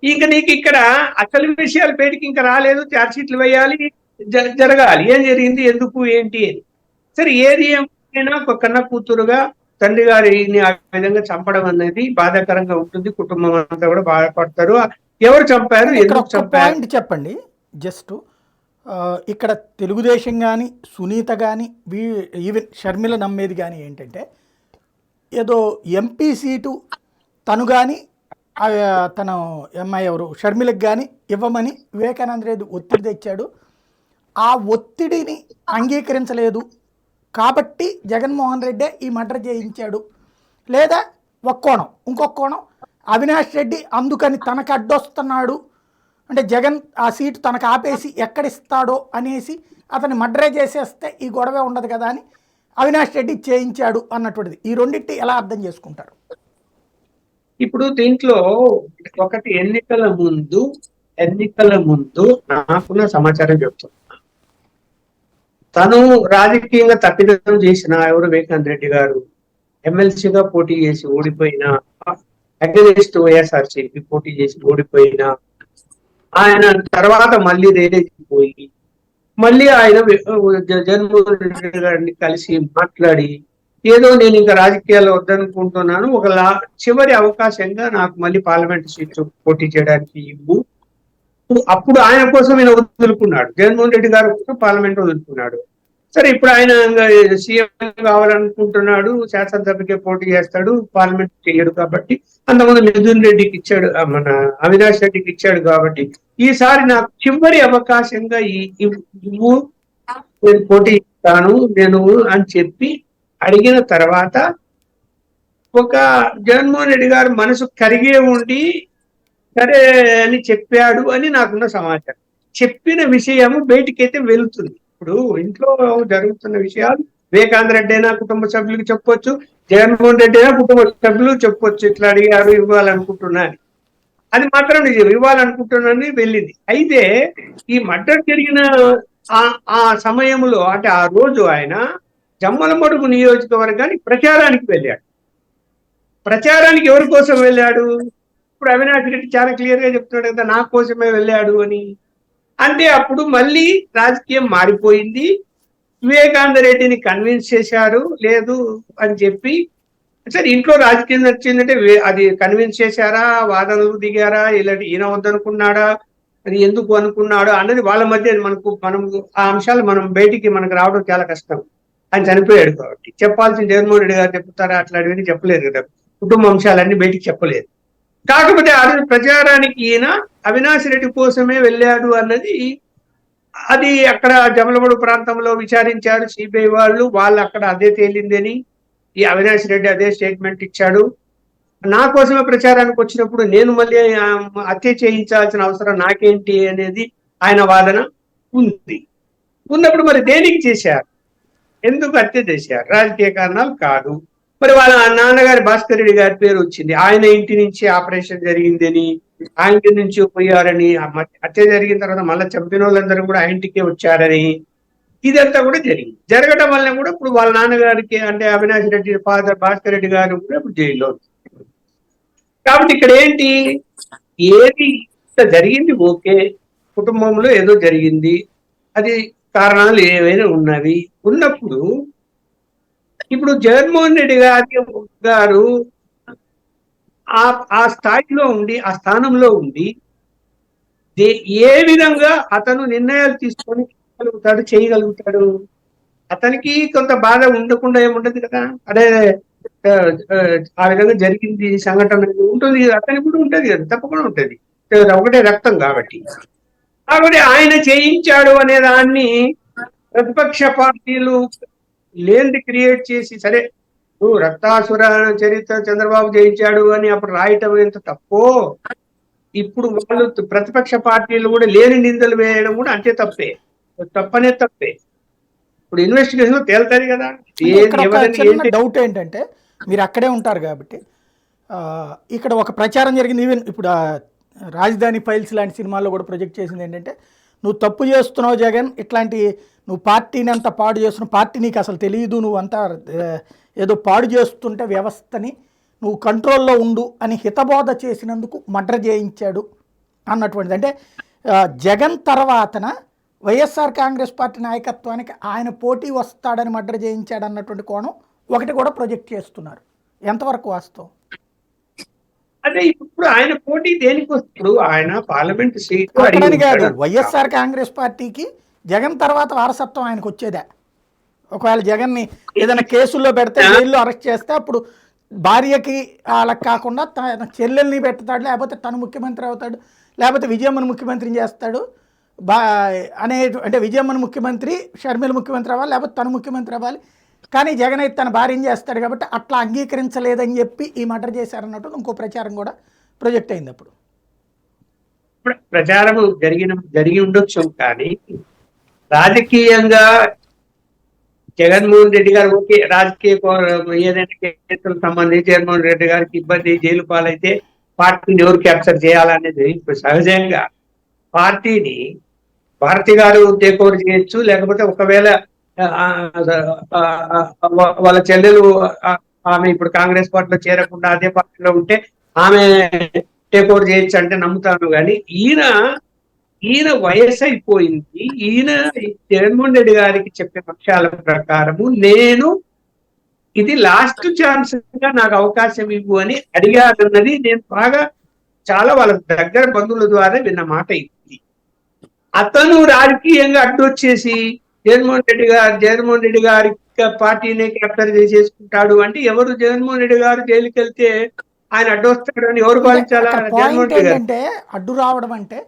ఇంకా నీకు ఇక్కడ అసలు విషయాలు బయటికి ఇంకా రాలేదు, ఛార్జ్ షీట్లు వేయాలి, జరగాలి, ఏం జరిగింది, ఎందుకు, ఏంటి అని. సరే, ఏది ఏమైనా ఒక కన్న కూతురుగా తండ్రి గారిని ఆ విధంగా చంపడం అనేది బాధాకరంగా ఉంటుంది. కుటుంబం అంతా కూడా బాధపడతారు. ఎవరు చంపారు, ఇక్కడ ఎందుకు ఒక్క చంపారు? పాయింట్ చెప్పండి. జస్ట్ ఇక్కడ తెలుగుదేశం కానీ సునీత కానీ ఈవెన్ షర్మిల నమ్మేది కానీ ఏంటంటే ఏదో ఎంపీ సీటు తను కానీ తన అమ్మాయి ఎవరు షర్మిలకు కానీ ఇవ్వమని వివేకానంద రెడ్డి ఒత్తిడి తెచ్చాడు. ఆ ఒత్తిడిని అంగీకరించలేదు కాబట్టి జగన్మోహన్ రెడ్డే ఈ మర్డర్ చేయించాడు. లేదా ఒక కోణం, ఇంకొక కోణం, అవినాష్ రెడ్డి అందుకని తనకు అడ్డొస్తున్నాడు అంటే జగన్ ఆ సీటు తనకు ఆపేసి ఎక్కడిస్తాడో అనేసి అతన్ని మర్డరే చేసేస్తే ఈ గొడవే ఉండదు కదా అని అవినాష్ రెడ్డి చేయించాడు అన్నటువంటిది. ఈ రెండింటి ఎలా అర్థం చేసుకుంటారు? ఇప్పుడు దీంట్లో ఒకటి, ఎన్నికల ముందు నాకున్న సమాచారం చెప్తున్నా, తను రాజకీయంగా తప్పిదం చేసిన ఎవరు వివేకానంద రెడ్డి గారు ఎమ్మెల్సీగా పోటీ చేసి ఓడిపోయిన, అగెనిస్ట్ వైఎస్ఆర్సీపీ పోటీ చేసి ఓడిపోయిన ఆయన తర్వాత మళ్ళీ రేలేకి పోయి మళ్ళీ ఆయన జగన్మోహన్ రెడ్డి గారిని కలిసి మాట్లాడి ఏదో నేను ఇంకా రాజకీయాల్లో వద్దనుకుంటున్నాను, ఒక చివరి అవకాశంగా నాకు మళ్ళీ పార్లమెంట్ సీట్ పోటీ చేయడానికి ఇవ్వు. అప్పుడు ఆయన కోసం ఈయన వదులుకున్నాడు, జగన్మోహన్ రెడ్డి గారి కోసం పార్లమెంట్ వదులుకున్నాడు. సరే, ఇప్పుడు ఆయన సీఎం కావాలనుకుంటున్నాడు, శాసనసభకే పోటీ చేస్తాడు, పార్లమెంట్ చేయడు కాబట్టి అంతకుముందు మిథున్ రెడ్డికి ఇచ్చాడు, మన అవినాష్ రెడ్డికి ఇచ్చాడు కాబట్టి ఈసారి నాకు చివరి అవకాశంగా ఇవ్వు, నేను పోటీ ఇస్తాను నేను అని చెప్పి అడిగిన తర్వాత ఒక జగన్మోహన్ రెడ్డి గారు మనసు కరిగే ఉండి సరే అని చెప్పాడు అని నాకున్న సమాచారం. చెప్పిన విషయము బయటికైతే వెళుతుంది. ఇప్పుడు ఇంట్లో జరుగుతున్న విషయాలు వివేకానంద రెడ్డి అయినా కుటుంబ సభ్యులకు చెప్పొచ్చు, జగన్మోహన్ రెడ్డి అయినా కుటుంబ సభ్యులు చెప్పొచ్చు, ఇట్లా అడిగారు ఇవ్వాలనుకుంటున్నాను, అది మాత్రం నిజం, ఇవ్వాలనుకుంటున్నానని వెళ్ళింది. అయితే ఈ మర్డర్ జరిగిన ఆ సమయంలో అంటే ఆ రోజు ఆయన జమ్మలమడుగు నియోజకవర్గానికి ప్రచారానికి వెళ్ళాడు. ప్రచారానికి ఎవరి కోసం వెళ్ళాడు? ఇప్పుడు అవినాష్ రెడ్డి చాలా క్లియర్ గా చెప్తున్నాడు కదా, నా కోసమే వెళ్ళాడు అని. అంటే అప్పుడు మళ్ళీ రాజకీయం మారిపోయింది. వివేకానంద రెడ్డిని కన్విన్స్ చేశారు లేదు అని చెప్పి. సరే, ఇంట్లో రాజకీయం నచ్చిందంటే అది కన్విన్స్ చేశారా, వాదనలు దిగారా, ఇలాంటి ఈయన వద్దనుకున్నాడా, అది ఎందుకు అనుకున్నాడు అన్నది వాళ్ళ మధ్య మనం ఆ అంశాలు బయటికి మనకు రావడం చాలా కష్టం. ఆయన చనిపోయాడు కాబట్టి చెప్పాల్సిన జగన్మోహన్ రెడ్డి గారు చెప్తారా, అట్లాంటివన్నీ చెప్పలేదు కదా, కుటుంబ అంశాలన్నీ బయటికి చెప్పలేదు. కాకపోతే ఆ రోజు ప్రచారానికి ఈయన అవినాష్ రెడ్డి కోసమే వెళ్ళాడు అన్నది, అది అక్కడ జమలమడు ప్రాంతంలో విచారించారు సిబిఐ వాళ్ళు అక్కడ అదే తేలిందని, ఈ అవినాష్ రెడ్డి అదే స్టేట్మెంట్ ఇచ్చాడు. నా కోసమే ప్రచారానికి వచ్చినప్పుడు నేను మళ్ళీ హత్య చేయించాల్సిన అవసరం నాకేంటి అనేది ఆయన వాదన ఉంది. ఉన్నప్పుడు మరి దేనికి చేశారు, ఎందుకు హత్య చేశారు? రాజకీయ కారణాలు కాదు. మరి వాళ్ళ నాన్నగారి భాస్కర్ రెడ్డి గారి పేరు వచ్చింది, ఆయన ఇంటి నుంచి ఆపరేషన్ జరిగిందని, ఆ ఇంటి నుంచి పోయారని, హత్య జరిగిన తర్వాత మళ్ళీ చంపిన వాళ్ళందరూ కూడా ఆ ఇంటికే వచ్చారని, ఇదంతా కూడా జరిగింది. జరగడం వల్ల కూడా ఇప్పుడు వాళ్ళ నాన్నగారికి అంటే అవినాష్ రెడ్డి ఫాదర్ భాస్కర్ రెడ్డి గారు కూడా ఇప్పుడు జైల్లో. కాబట్టి ఇక్కడ ఏంటి, ఏది జరిగింది ఓకే, కుటుంబంలో ఏదో జరిగింది, అది కారణాలు ఏవైనా ఉన్నప్పుడు ఇప్పుడు జగన్మోహన్ రెడ్డి గారు ఆ స్థాయిలో ఉండి ఆ స్థానంలో ఉండి ఏ విధంగా అతను నిర్ణయాలు తీసుకొని చేయగలుగుతాడు? అతనికి కొంత బాధ ఉండకుండా ఏముండదు కదా, అదే ఆ విధంగా జరిగింది సంఘటన ఉంటుంది, అతనికి కూడా ఉంటది కదా, తప్పకుండా ఉంటది, ఒకటే రక్తం కాబట్టి. కాబట్టి ఆయన చేయించాడు అనే దాన్ని ప్రతిపక్ష పార్టీలు లేనిది క్రియేట్ చేసి, సరే నువ్వు రక్తాసుర చరిత్ర చంద్రబాబు జయించాడు అని అప్పుడు రాయటం ఎంత తప్పో, ఇప్పుడు వాళ్ళు ప్రతిపక్ష పార్టీలు కూడా లేని నిందలు వేయడం కూడా అంతే తప్పే, తప్పే. ఇప్పుడు ఇన్వెస్టిగేషన్ తేలుతుంది కదా. డౌట్ ఏంటంటే మీరు అక్కడే ఉంటారు కాబట్టి ఇక్కడ ఒక ప్రచారం జరిగింది. ఈవెన్ ఇప్పుడు రాజధాని ఫైల్స్ లాంటి సినిమాల్లో కూడా ప్రొజెక్ట్ చేసింది ఏంటంటే, నువ్వు తప్పు చేస్తున్నావు జగన్, ఇట్లాంటి నువ్వు పార్టీని అంతా పాడు చేస్తున్నావు, పార్టీ నీకు అసలు తెలియదు, నువ్వు అంతా ఏదో పాడు చేస్తుంటే వ్యవస్థని నువ్వు కంట్రోల్లో ఉండు అని హితబోధ చేసినందుకు మర్డర్ చేయించాడు అన్నటువంటిది. అంటే జగన్ తర్వాతన వైఎస్ఆర్ కాంగ్రెస్ పార్టీ నాయకత్వానికి ఆయన పోటీ వస్తాడని మర్డర్ చేయించాడు అన్నటువంటి కోణం ఒకటి కూడా ప్రొజెక్ట్ చేస్తున్నారు. ఎంతవరకు వాస్తవం? అదే ఇప్పుడు ఆయన పోటీ దేనికి వస్తాడు? ఆయన పార్లమెంట్ సీట్ కాదు, వైఎస్ఆర్ కాంగ్రెస్ పార్టీకి జగన్ తర్వాత వారసత్వం ఆయనకు వచ్చేదే. ఒకవేళ జగన్ని ఏదైనా కేసుల్లో పెడితే జైల్లో అరెస్ట్ చేస్తే అప్పుడు భార్యకి వాళ్ళకి కాకుండా తన చెల్లెల్ని పెడతాడు, లేకపోతే తను ముఖ్యమంత్రి అవుతాడు, లేకపోతే విజయమ్మను ముఖ్యమంత్రిని చేస్తాడు. అంటే విజయమ్మను ముఖ్యమంత్రి, షర్మిల ముఖ్యమంత్రి అవ్వాలి, లేకపోతే తను ముఖ్యమంత్రి అవ్వాలి. కానీ జగన్ అయితే తన భార్యని చేస్తాడు కాబట్టి అట్లా అంగీకరించలేదని చెప్పి ఈ మర్డర్ చేశారన్నట్టు ఇంకో ప్రచారం కూడా ప్రొజెక్ట్ అయింది. అప్పుడు ప్రచారం జరిగి ఉండొచ్చు, కానీ రాజకీయంగా జగన్మోహన్ రెడ్డి గారు ఓకే, రాజకీయ ఏదైనా కేసులకు సంబంధించి జగన్మోహన్ రెడ్డి గారికి ఇబ్బంది, జైలు పాలైతే పార్టీని ఎవరు క్యాప్చర్ చేయాలనేది ఇప్పుడు సహజంగా పార్టీని భారతి గారు టేక్ ఓవర్ చేయొచ్చు, లేకపోతే ఒకవేళ వాళ్ళ చెల్లెలు ఆమె ఇప్పుడు కాంగ్రెస్ పార్టీలో చేరకుండా అదే పార్టీలో ఉంటే ఆమె టేక్ ఓవర్ చేయొచ్చు అంటే నమ్ముతాను. కానీ ఈయన వయసు అయిపోయింది. ఈయన జగన్మోహన్ రెడ్డి గారికి చెప్పే పక్షాల ప్రకారము నేను ఇది లాస్ట్ ఛాన్స్ గా నాకు అవకాశం ఇవ్వు అని అడిగారన్నది నేను బాగా చాలా వాళ్ళ దగ్గర బంధువుల ద్వారా విన్న మాట ఇది. అతను రాజకీయంగా అడ్డొచ్చేసి జగన్మోహన్ రెడ్డి గారి పార్టీనే క్యాప్చర్ చేసేసుకుంటాడు అంటే ఎవరు? జగన్మోహన్ రెడ్డి గారు జైలుకి వెళ్తే ఆయన అడ్డొస్తాడు అని ఎవరు భావించాలా? జగన్మోహన్ రెడ్డి అంటే అడ్డు రావడం అంటే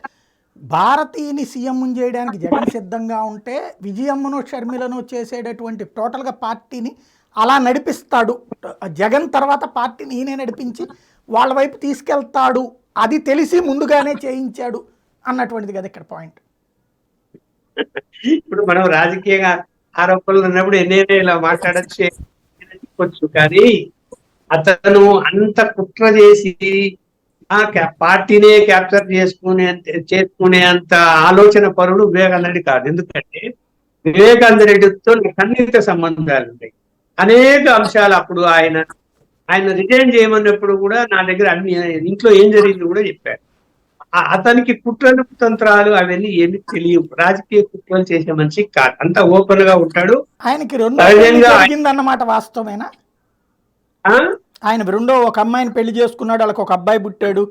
భారతీయని సీఎం చేయడానికి జగన్ సిద్ధంగా ఉంటే విజయమ్మను షర్మిలను చేసేటటువంటి టోటల్గా పార్టీని అలా నడిపిస్తాడు. జగన్ తర్వాత పార్టీని ఈయనే నడిపించి వాళ్ళ వైపు తీసుకెళ్తాడు, అది తెలిసి ముందుగానే చేయించాడు అన్నటువంటిది కదా ఇక్కడ పాయింట్. ఇప్పుడు మనం రాజకీయంగా ఆరోపణలు ఉన్నప్పుడు ఎన్నైనా ఇలా మాట్లాడచ్చు, కానీ అతను అంత కుట్ర చేసి పార్టీనే క్యాప్చర్ చేసుకునే అంత ఆలోచన పరుడు వివేకానంద రెడ్డి కాదు. ఎందుకంటే వివేకానంద రెడ్డితో సన్నిహిత సంబంధాలు ఉంటాయి. అనేక అంశాలు అప్పుడు ఆయన రిజైన్ చేయమన్నప్పుడు కూడా నా దగ్గర అన్ని ఇంట్లో ఏం జరిగింది కూడా చెప్పారు. అతనికి కుట్రలు కుతంత్రాలు అవన్నీ ఏమి తెలియవు. రాజకీయ కుట్రలు చేసే మనిషి కాదు, అంత ఓపెన్ గా ఉంటాడు. ఆయనకి అన్నమాట వాస్తవమేనా? ఆయన రెండో ఒక అమ్మాయిని పెళ్లి చేసుకున్నాడు, వాళ్ళకి ఒక అబ్బాయి పుట్టాడు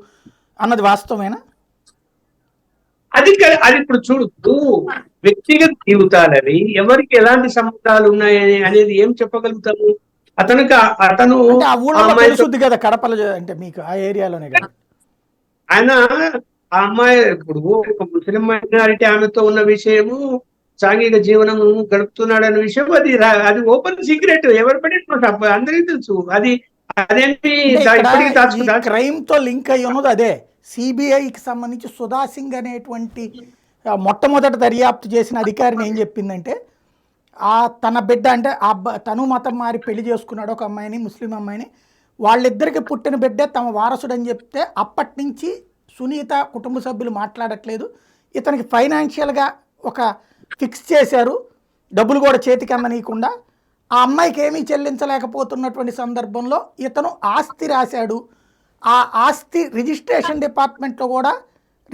అన్నది వాస్తవమేనా? అది ఇప్పుడు చూడు, వ్యక్తిగత జీవితాలని ఎవరికి ఎలాంటి సంబంధాలు ఉన్నాయని అనేది ఏం చెప్పగలుగుతాము? అతను తెలుసుద్ది కదా, కడపలో అంటే మీకు ఆ ఏరియాలోనే కదా. ఆయన ఆ అమ్మాయి ఇప్పుడు ఒక ముస్లిం మైనారిటీ ఆమెతో ఉన్న విషయము, సాంఘిక జీవనం గడుపుతున్నాడు అనే విషయం అది ఓపెన్ సీక్రెట్, ఎవరు పడి అందరికీ తెలుసు. అదేంటి క్రైమ్ తో లింక్ అయ్యి ఉన్నది అదే. సిబిఐకి సంబంధించి సుధా సింగ్ అనేటువంటి మొట్టమొదటి దర్యాప్తు చేసిన అధికారిని ఏం చెప్పిందంటే తన బిడ్డ అంటే తను మతం మారి పెళ్లి చేసుకున్నాడు ఒక అమ్మాయిని, ముస్లిం అమ్మాయిని, వాళ్ళిద్దరికి పుట్టిన బిడ్డే తమ వారసుడు అని చెప్తే అప్పటి నుంచి సునీత కుటుంబ సభ్యులు మాట్లాడట్లేదు. ఇతనికి ఫైనాన్షియల్గా ఒక ఫిక్స్ చేశారు, డబ్బులు కూడా చేతికి అందనీయకుండా. ఆ అమ్మాయికి ఏమీ చెల్లించలేకపోతున్నటువంటి సందర్భంలో ఇతను ఆస్తి రాశాడు. ఆ ఆస్తి రిజిస్ట్రేషన్ డిపార్ట్మెంట్లో కూడా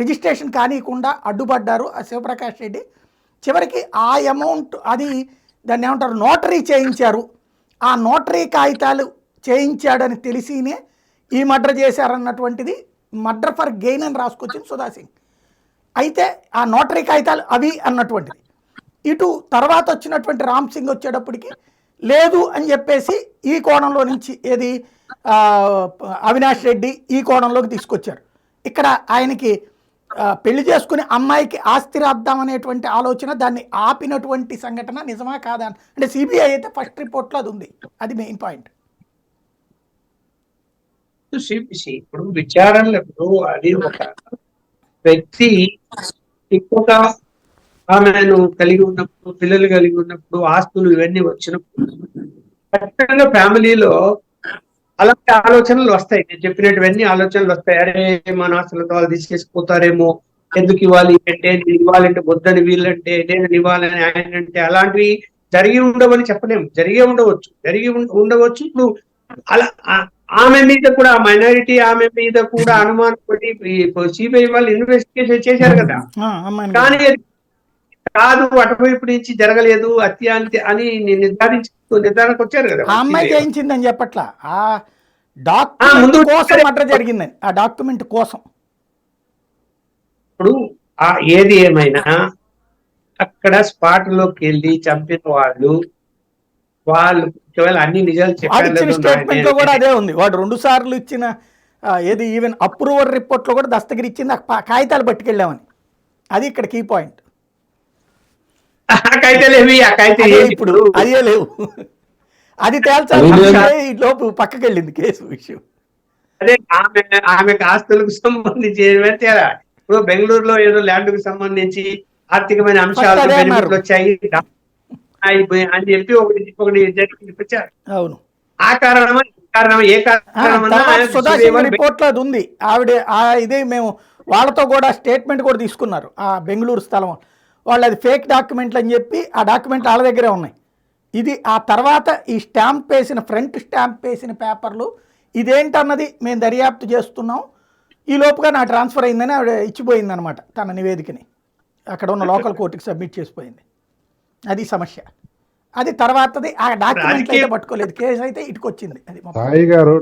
రిజిస్ట్రేషన్ కానీయకుండా అడ్డుపడ్డారు ఆ శివప్రకాష్ రెడ్డి. చివరికి ఆ అమౌంట్ దాన్ని ఏమంటారు, నోటరీ చేయించారు. ఆ నోటరీ కాగితాలు చేయించాడని తెలిసినే ఈ మర్డర్ చేశారన్నటువంటిది మర్డర్ ఫర్ గెయిన్ అని రాసుకొచ్చింది సుధా సింగ్. అయితే ఆ నోటరీ కాగితాలు అవి అన్నటువంటిది. ఇటు తర్వాత వచ్చినటువంటి రామ్ సింగ్ వచ్చేటప్పటికి లేదు అని చెప్పేసి ఈ కోణంలో నుంచి అవినాష్ రెడ్డి ఈ కోణంలోకి తీసుకొచ్చారు. ఇక్కడ ఆయనకి పెళ్లి చేసుకుని అమ్మాయికి ఆస్తి రాద్దామనేటువంటి ఆలోచన, దాన్ని ఆపినటువంటి సంఘటన నిజమా కాదా అంటే సిబిఐ అయితే ఫస్ట్ రిపోర్ట్లో అది ఉంది. అది మెయిన్ పాయింట్. ఇప్పుడు విచారణలో అది ఒక వ్యక్తి ఎక్కువగా ఆమెను కలిగి ఉన్నప్పుడు, పిల్లలు కలిగి ఉన్నప్పుడు, ఆస్తులు ఇవన్నీ వచ్చినప్పుడు ఖచ్చితంగా ఫ్యామిలీలో అలాంటి ఆలోచనలు వస్తాయి. నేను చెప్పినటువన్నీ ఆలోచనలు వస్తాయి. అరే మన ఆస్తులతో వాళ్ళు తీసేసుకుపోతారేమో, ఎందుకు ఇవ్వాలి అంటే, నేను ఇవ్వాలంటే వద్దని వీళ్ళంటే, నేను ఇవ్వాలని ఆయన అంటే, అలాంటివి జరిగి ఉండవని చెప్పలేము, జరిగే ఉండవచ్చు, ఉండవచ్చు. ఇప్పుడు అలా ఆమె మీద కూడా, మైనారిటీ ఆమె మీద కూడా అనుమానం పడి సిబిఐ వాళ్ళు ఇన్వెస్టిగేషన్ చేశారు కదా. అమ్మాయిని కానీ అది కాదు, అటువైపు నుంచి జరగలేదు, హత్య అని నిర్ధారణకు వచ్చారు కదా. ఆ అమ్మాయి చేయించిందని చెప్పట్లా, ఆ ముందు డాక్యుమెంట్ కోసం మర్డర్ జరిగిందని, ఆ డాక్యుమెంట్ కోసం. ఇప్పుడు ఏది ఏమైనా అక్కడ స్పాట్ లోకి వెళ్ళి చంపిన వాళ్ళు ఒకవేళ అన్ని నిజాలు వాడు ఇచ్చిన స్టేట్మెంట్ లో కూడా చెప్పారు. అదే ఉంది. వాడు 2 సార్లు ఇచ్చిన ఏది ఈవెన్ అప్రూవల్ రిపోర్ట్ లో కూడా దస్తగిరి ఇచ్చింది కాగితాలు పట్టుకెళ్ళామని. అది ఇక్కడ కీ పాయింట్. ఇప్పుడు అదే లేవు, అది తేల్చాలి. ఈ లోపు పక్కకి వెళ్ళింది కేసు విషయం. అదే ఆమెకు ఆస్తులకు సంబంధించి ఇప్పుడు బెంగళూరులో ఏదో ల్యాండ్ కు సంబంధించి ఆర్థికమైన అంశాలు వచ్చాయి అని చెప్పి ఒకటి చెప్పారు. అవును, ఆ కారణమా ఏ కారణం సుధాసింగ్ రిపోర్ట్ లో అది ఉంది. ఆవిడ ఇదే మేము వాళ్ళతో కూడా స్టేట్మెంట్ కూడా తీసుకున్నారు. ఆ బెంగళూరు స్థలం వాళ్ళు అది ఫేక్ డాక్యుమెంట్లు అని చెప్పి ఆ డాక్యుమెంట్లు వాళ్ళ దగ్గరే ఉన్నాయి. ఇది ఆ తర్వాత ఈ స్టాంప్ వేసిన ఫ్రంట్ స్టాంప్ వేసిన పేపర్లు ఇదేంటన్నది మేము దర్యాప్తు చేస్తున్నాం. ఈ లోపుగా నా ట్రాన్స్ఫర్ అయిందని ఆవిడ ఇచ్చిపోయింది అనమాట తన నివేదికని. అక్కడ ఉన్న లోకల్ కోర్టుకి సబ్మిట్ చేసిపోయింది. అది సమస్య. అది తర్వాతది ఆ డాక్యుమెంట్ అయితే పట్టుకోలేదు, కేసు అయితే ఇటుకొచ్చింది. అది సాయి గారు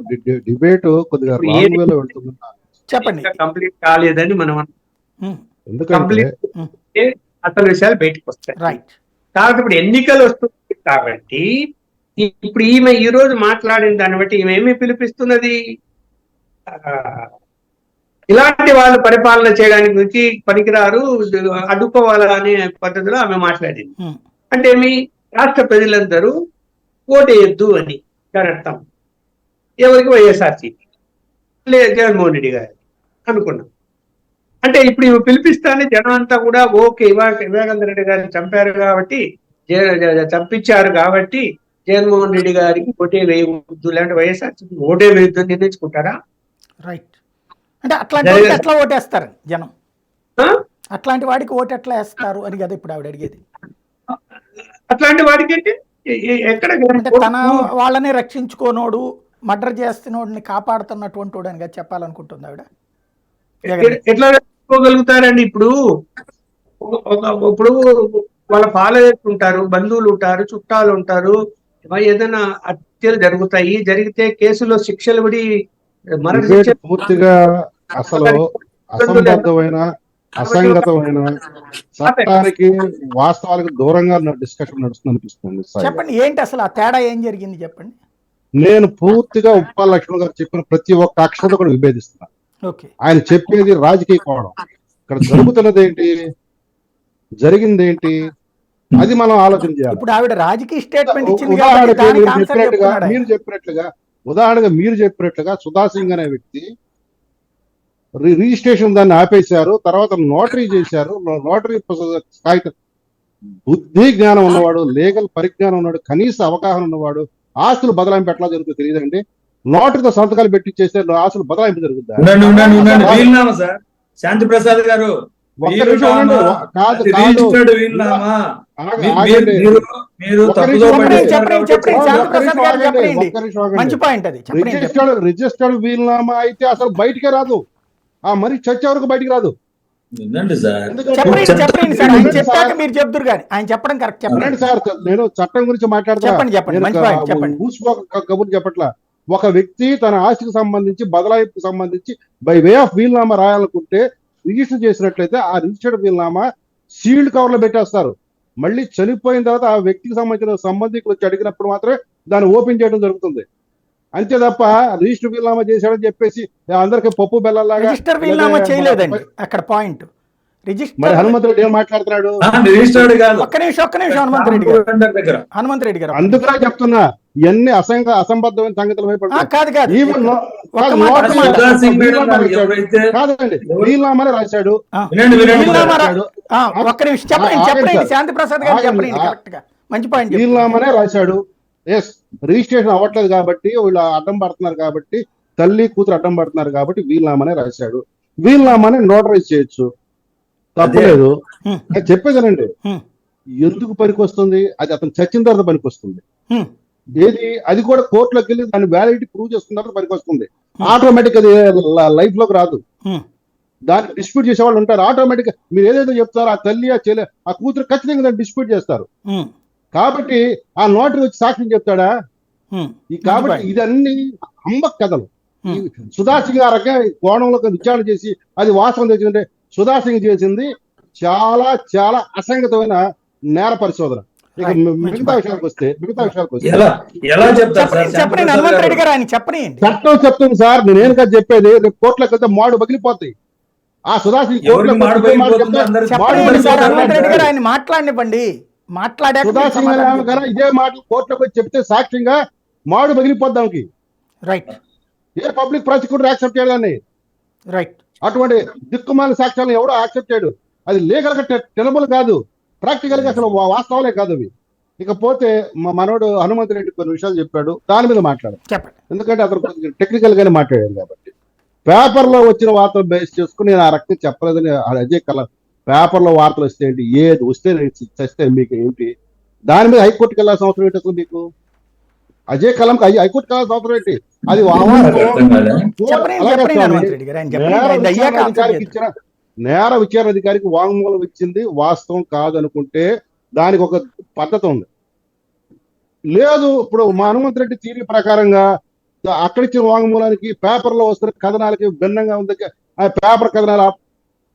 డిబేట్ కొద్దిగా రాంగ్ వేలో వెళ్తుంది. చెప్పండి. కంప్లీట్ కాలేదని మనం ఎందుకంటే అసలు విషయాలు బయటకు వస్తాయి. రైట్. కాబట్టి ఇప్పుడు ఎన్నికలు వస్తుంది కాబట్టి ఇప్పుడు ఈమె ఈ రోజు మాట్లాడిన దాన్ని బట్టి ఈమె ఏమి పిలిపిస్తున్నది, ఇలాంటి వాళ్ళు పరిపాలన చేయడానికి పనికిరారు, అడ్డుకోవాలనే పద్ధతిలో ఆమె మాట్లాడింది. అంటే ఏమి, రాష్ట్ర ప్రజలందరూ ఓటేయొద్దు అని దాని అర్థం. ఎవరికి? వైఎస్ఆర్సీపీ జగన్మోహన్ రెడ్డి గారు అనుకున్నాం. అంటే ఇప్పుడు ఇవి పిలిపిస్తానే జనం అంతా కూడా ఓకే, వివేకానంద రెడ్డి గారిని చంపారు కాబట్టి, చంపించారు కాబట్టి జగన్మోహన్ రెడ్డి గారికి ఓటే వేయవద్దు, లేదంటే వైఎస్ఆర్సీపీ ఓటే వేయొద్దు అని నిర్ణయించుకుంటారా? రైట్. అంటే అట్లాంటి వాడికి ఎట్లా ఓటేస్తారు జనం? అట్లాంటి వాడికి ఓటు ఎట్లా వేస్తారు అని కదా ఇప్పుడు ఆవిడ అడిగేది. అట్లాంటి వాడికి అంటే ఎక్కడ తన వాళ్ళని రక్షించుకోనోడు, మర్డర్ చేస్తున్నోడిని కాపాడుతున్నటువంటి వాడు అని కదా చెప్పాలనుకుంటుంది ఆవిడ. ఎట్లా రక్షించుకోగలుగుతారండి? ఇప్పుడు వాళ్ళ ఫాలోవర్స్ ఉంటారు, బంధువులు ఉంటారు, చుట్టాలు ఉంటారు, ఏదైనా హత్యలు జరుగుతాయి, జరిగితే కేసులో శిక్షలు పడి పూర్తిగా అసలు అసంబద్ధమైన అసంగతమైన చట్టానికి వాస్తవాలకు దూరంగా డిస్కషన్ నడుస్తుంది అనిపిస్తుంది. చెప్పండి, ఏంటి అసలు ఆ తేడా ఏం జరిగింది చెప్పండి. నేను పూర్తిగా ఉప్పాల లక్ష్మణ్ గారు చెప్పిన ప్రతి ఒక్క అక్షరం కూడా విభేదిస్తున్నా. ఆయన చెప్పేది రాజకీయ కోణం, ఇక్కడ జరుగుతున్నది ఏంటి, జరిగింది ఏంటి, అది మనం ఆలోచన చేయాలి. ఇప్పుడు ఆవిడ రాజకీయ స్టేట్మెంట్ ఇచ్చింది. ఉదాహరణగా మీరు చెప్పినట్లుగా సుధాసింగ్ అనే వ్యక్తి రిజిస్ట్రేషన్ దాన్ని ఆపేశారు, తర్వాత నోటరీ చేశారు. నోటరీ బుద్ధి జ్ఞానం ఉన్నవాడు, లీగల్ పరిజ్ఞానం ఉన్నవాడు, కనీస అవగాహన ఉన్నవాడు ఆస్తులు బదలాయింపు ఎట్లా జరుగుతుందో తెలియదండి. నోటరీతో సంతకాలు పెట్టి చేస్తే ఆస్తులు బదలాయింపు జరుగుతుంది. శాంతి ప్రసాద్ గారు, రిజిస్టర్డ్ వీల్నామా అయితే అసలు బయటికే రాదు. మరి చర్చ వరకు బయటికి రాదు. వినండి సార్, మీరు చెప్తారు కానీ ఆయన చెప్పడం కరెక్ట్. చెప్పండి సార్, నేను చట్టం గురించి కబుర్లు చెప్పట్లా. ఒక వ్యక్తి తన ఆస్తికి సంబంధించి బదలాయింపుకు సంబంధించి బై వే ఆఫ్ వీల్నామా రాయాలనుకుంటే రిజిస్టర్ చేసినట్లయితే ఆ రిజిస్టర్డ్ వీల్నామా సీల్డ్ కవర్ లో పెట్టేస్తారు. మళ్ళీ చనిపోయిన తర్వాత ఆ వ్యక్తికి సంబంధించిన సంబంధికులు వచ్చి అడిగినప్పుడు మాత్రమే దాన్ని ఓపెన్ చేయడం జరుగుతుంది. అంతే తప్ప రిజిస్టర్ వీల్నామా చేశాడని చెప్పేసి అందరికి పప్పు బెల్లలాగా రిజిస్టర్ వీల్నామా చేయలేదండి అక్కడ పాయింట్. మరి హనుమంత్ రెడ్డి ఏం మాట్లాడుతున్నాడు? ఒక్క నిమిషం హనుమంత్ రెడ్డి గారు అందుకనే చెప్తున్నా, ఇవన్నీ అసంబద్ధమైన సంగతులు కాదండి. వీల్నామానే రాశాడు. ఒక్క నిమిషం చెప్పండి శాంతి ప్రసాద్ గారు చెప్పండి కరెక్ట్ గా, మంచి పాయింట్. వీల్నామానే రాశాడు. ఎస్, రిజిస్ట్రేషన్ అవ్వట్లేదు కాబట్టి వీళ్ళు అడ్డం పడుతున్నారు, కాబట్టి తల్లి కూతురు అడ్డం పడుతున్నారు కాబట్టి వీల్నామానే రాశాడు. వీల్నామానే నోటరైజ్ చేయొచ్చు, తప్పలేదు. చెప్పేదేనండి. ఎందుకు పనికొస్తుంది? అది అతను చచ్చిన తర్వాత పనికొస్తుంది. హ్మ్. ఏది అది కూడా కోర్టులోకి వెళ్ళి దాని వ్యాలిడిటీ ప్రూవ్ చేసుకున్న తర్వాత పనికొస్తుంది. ఆటోమేటిక్ అది లైఫ్ లోకి రాదు. హ్మ్. దాన్ని డిస్ప్యూట్ చేసే వాళ్ళు ఉంటారు. ఆటోమేటిక్ మీరు ఏదైతే చెప్తారో ఆ తల్లి ఆ చెల్లి ఆ కూతురు ఖచ్చితంగా దాన్ని డిస్ప్యూట్ చేస్తారు. హ్మ్. కాబట్టి ఆ నోటరీ వచ్చి సాక్ష్యం చెప్తాడా? హ్మ్. కాబట్టి ఇదన్నీ అమ్మక్ కథలు. ఈ హ్మ్. సుధాసింగ్ ఆ రకంగా కోణంలో విచారణ చేసి అది వాస్తవం తెచ్చిందంటే సుధాసింగ్ చేసింది చాలా చాలా అసంగతమైన నేర పరిశోధన. ఇక Right. మంచి మిగతా point. విషయాలకు వస్తే ఎలా ఎలా చెప్తారు సార్ చెప్పండి శాంతి ప్రసాద్ హనుమంత్ రెడ్డి గారు? గారు, ఆయన చెప్పనియండి. చట్టం చెప్తుంది సార్. నేనేం కాదు చెప్పేది. రేపు కోర్టులోకి వెళ్తే మాడు పగిలిపోతాయి. ఆ సుధాసింగ్ ఎవరికి కోర్టులోకి మాట వెళ్తే మాట పగిలిపోతుందో చెప్తే అందరికి మాడు చెప్పనియండి సార్, పగిలిపోతాయి. హనుమంత్ రెడ్డి గారు ఆయన మాట్లాడనివ్వండి. మాట్లాడాక మీరు సుధాసింగ్ సమాధానం గారు చెప్పండి. ఇదే మాటలు కోర్టులోకి వచ్చి చెప్తే సాక్ష్యంగా మాడు పగిలిపోద్దాంకి రైట్. ఏ పబ్లిక్ ప్రాసిక్యూటర్ యాక్సెప్ట్ చేయడాన్ని. రైట్. అటువంటి దిక్కుమాల సాక్ష్యాలను ఎవడో యాక్సెప్ట్ చేయడు. అది లీగల్ గా టెనబుల్ కాదు, ప్రాక్టికల్ గా అసలు వాస్తవాలే కాదు అవి. ఇకపోతే మా మనోడు హనుమంత్ రెడ్డి కొన్ని విషయాలు చెప్పాడు, దాని మీద మాట్లాడు. చెప్పండి. ఎందుకంటే అతను టెక్నికల్ గానే మాట్లాడాడు కాబట్టి. పేపర్ లో వచ్చిన వార్తలు బేస్ చేసుకుని నేను ఆ రకంగా చెప్పలేదని అజయ్ కల్లం పేపర్ లో వార్తలు వస్తే ఏంటి, ఏది వస్తే చస్తే మీకు ఏంటి, దాని మీద హైకోర్టుకి వెళ్ళాల్సిన అవసరం ఏంటి అసలు మీకు? అజయ్ కల్లంకి హైకోర్టుకి వెళ్ళాల్సిన అవసరం ఏంటి? అది నాకు అర్థం కాలే. చెప్పండి హనుమంత్ రెడ్డి గారు, ఆయన చెప్పండి. ఆయన అయ్యాక ఆన్సర్ చేద్దాం. నేర విచారణ అధికారికి వాంగ్మూలం ఇచ్చింది వాస్తవం కాదనుకుంటే దానికి ఒక పద్ధతి ఉంది. లేదు ఇప్పుడు మా హనుమంత్ రెడ్డి థియరీ ప్రకారంగా అక్కడిచ్చిన వాంగ్మూలానికి పేపర్లో వస్తున్న కథనాలకి భిన్నంగా ఉంది, ఆ పేపర్ కథనాలు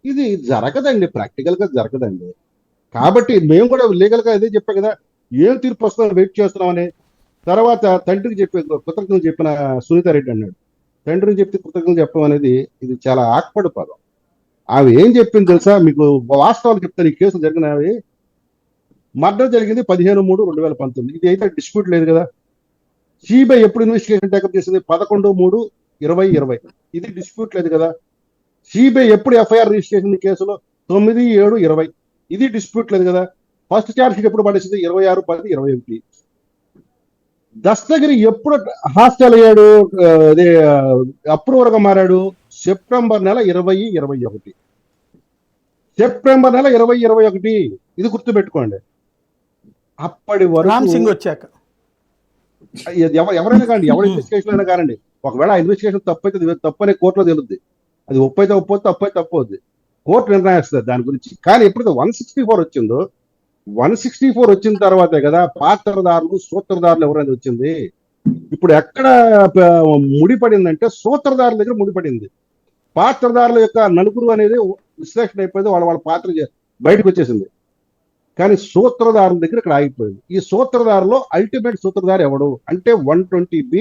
ఇది జరగదండి, ప్రాక్టికల్ గా జరగదండి. కాబట్టి మేము కూడా లీగల్ గా అదే చెప్పాం కదా, ఏం తీర్పు వస్తుందని వెయిట్ చేస్తున్నామని. తర్వాత తండ్రికి చెప్పే కృతజ్ఞతలు చెప్పిన సునీతారెడ్డి అన్నాడు. తండ్రికి చెప్తే కృతజ్ఞతలు చెప్పడం అనేది ఇది చాలా ఆక్పడు పదం. ఆమె ఏం చెప్పింది తెలుసా మీకు? వాస్తవాలు చెప్తాను. ఈ కేసు జరిగినవి మర్డర్ జరిగింది 15/3/2019. ఇది అయితే డిస్ప్యూట్ లేదు కదా. సిబిఐ ఎప్పుడు ఇన్వెస్టిగేషన్ టేకప్ చేసింది? 11/3/2020. ఇది డిస్ప్యూట్ లేదు కదా. సిబిఐ ఎప్పుడు ఎఫ్ఐఆర్ రిజిస్ట్రేషన్ ఈ కేసులో? 9/7/20. ఇది డిస్ప్యూట్ లేదు కదా. ఫస్ట్ ఛార్జ్ షీట్ ఎప్పుడు పడేసింది? 26/10/21. దస్తగిరి ఎప్పుడు హాస్టల్ అయ్యాడు, అదే అప్రూవర్ గా మారాడు? సెప్టెంబర్ నెల 2021. సెప్టెంబర్ నెల 2021. ఇది గుర్తుపెట్టుకోండి. అప్పటి రామ్ వరకు సింగ్ వచ్చాక ఎవరైనా కానీ, ఎవరి ఇన్వెస్టిగేషన్ అయినా కానండి, ఒకవేళ ఆ ఇన్వెస్టిగేషన్ తప్పైతే తప్పు అనే కోర్టులో తెలుద్ది. అది ఒప్పైతే ఒప్పొద్దు, తప్పైతే తప్పవుద్ది. కోర్టు నిర్ణయిస్తుంది దాని గురించి. కానీ ఎప్పుడైతే 164 వచ్చిందో, 164 వచ్చిన తర్వాతే కదా పాత్రదారులు సూత్రధారులు ఎవరైనా వచ్చింది. ఇప్పుడు ఎక్కడ ముడిపడిందంటే సూత్రధారుల దగ్గర ముడిపడింది. పాత్రదారుల యొక్క నలుగురు అనేది విశ్లేషణ అయిపోయింది, వాళ్ళ పాత్ర బయటకు వచ్చేసింది. కానీ సూత్రధారుల దగ్గర ఇక్కడ ఆగిపోయింది. ఈ సూత్రధారులో అల్టిమేట్ సూత్రధారు ఎవడు అంటే 120B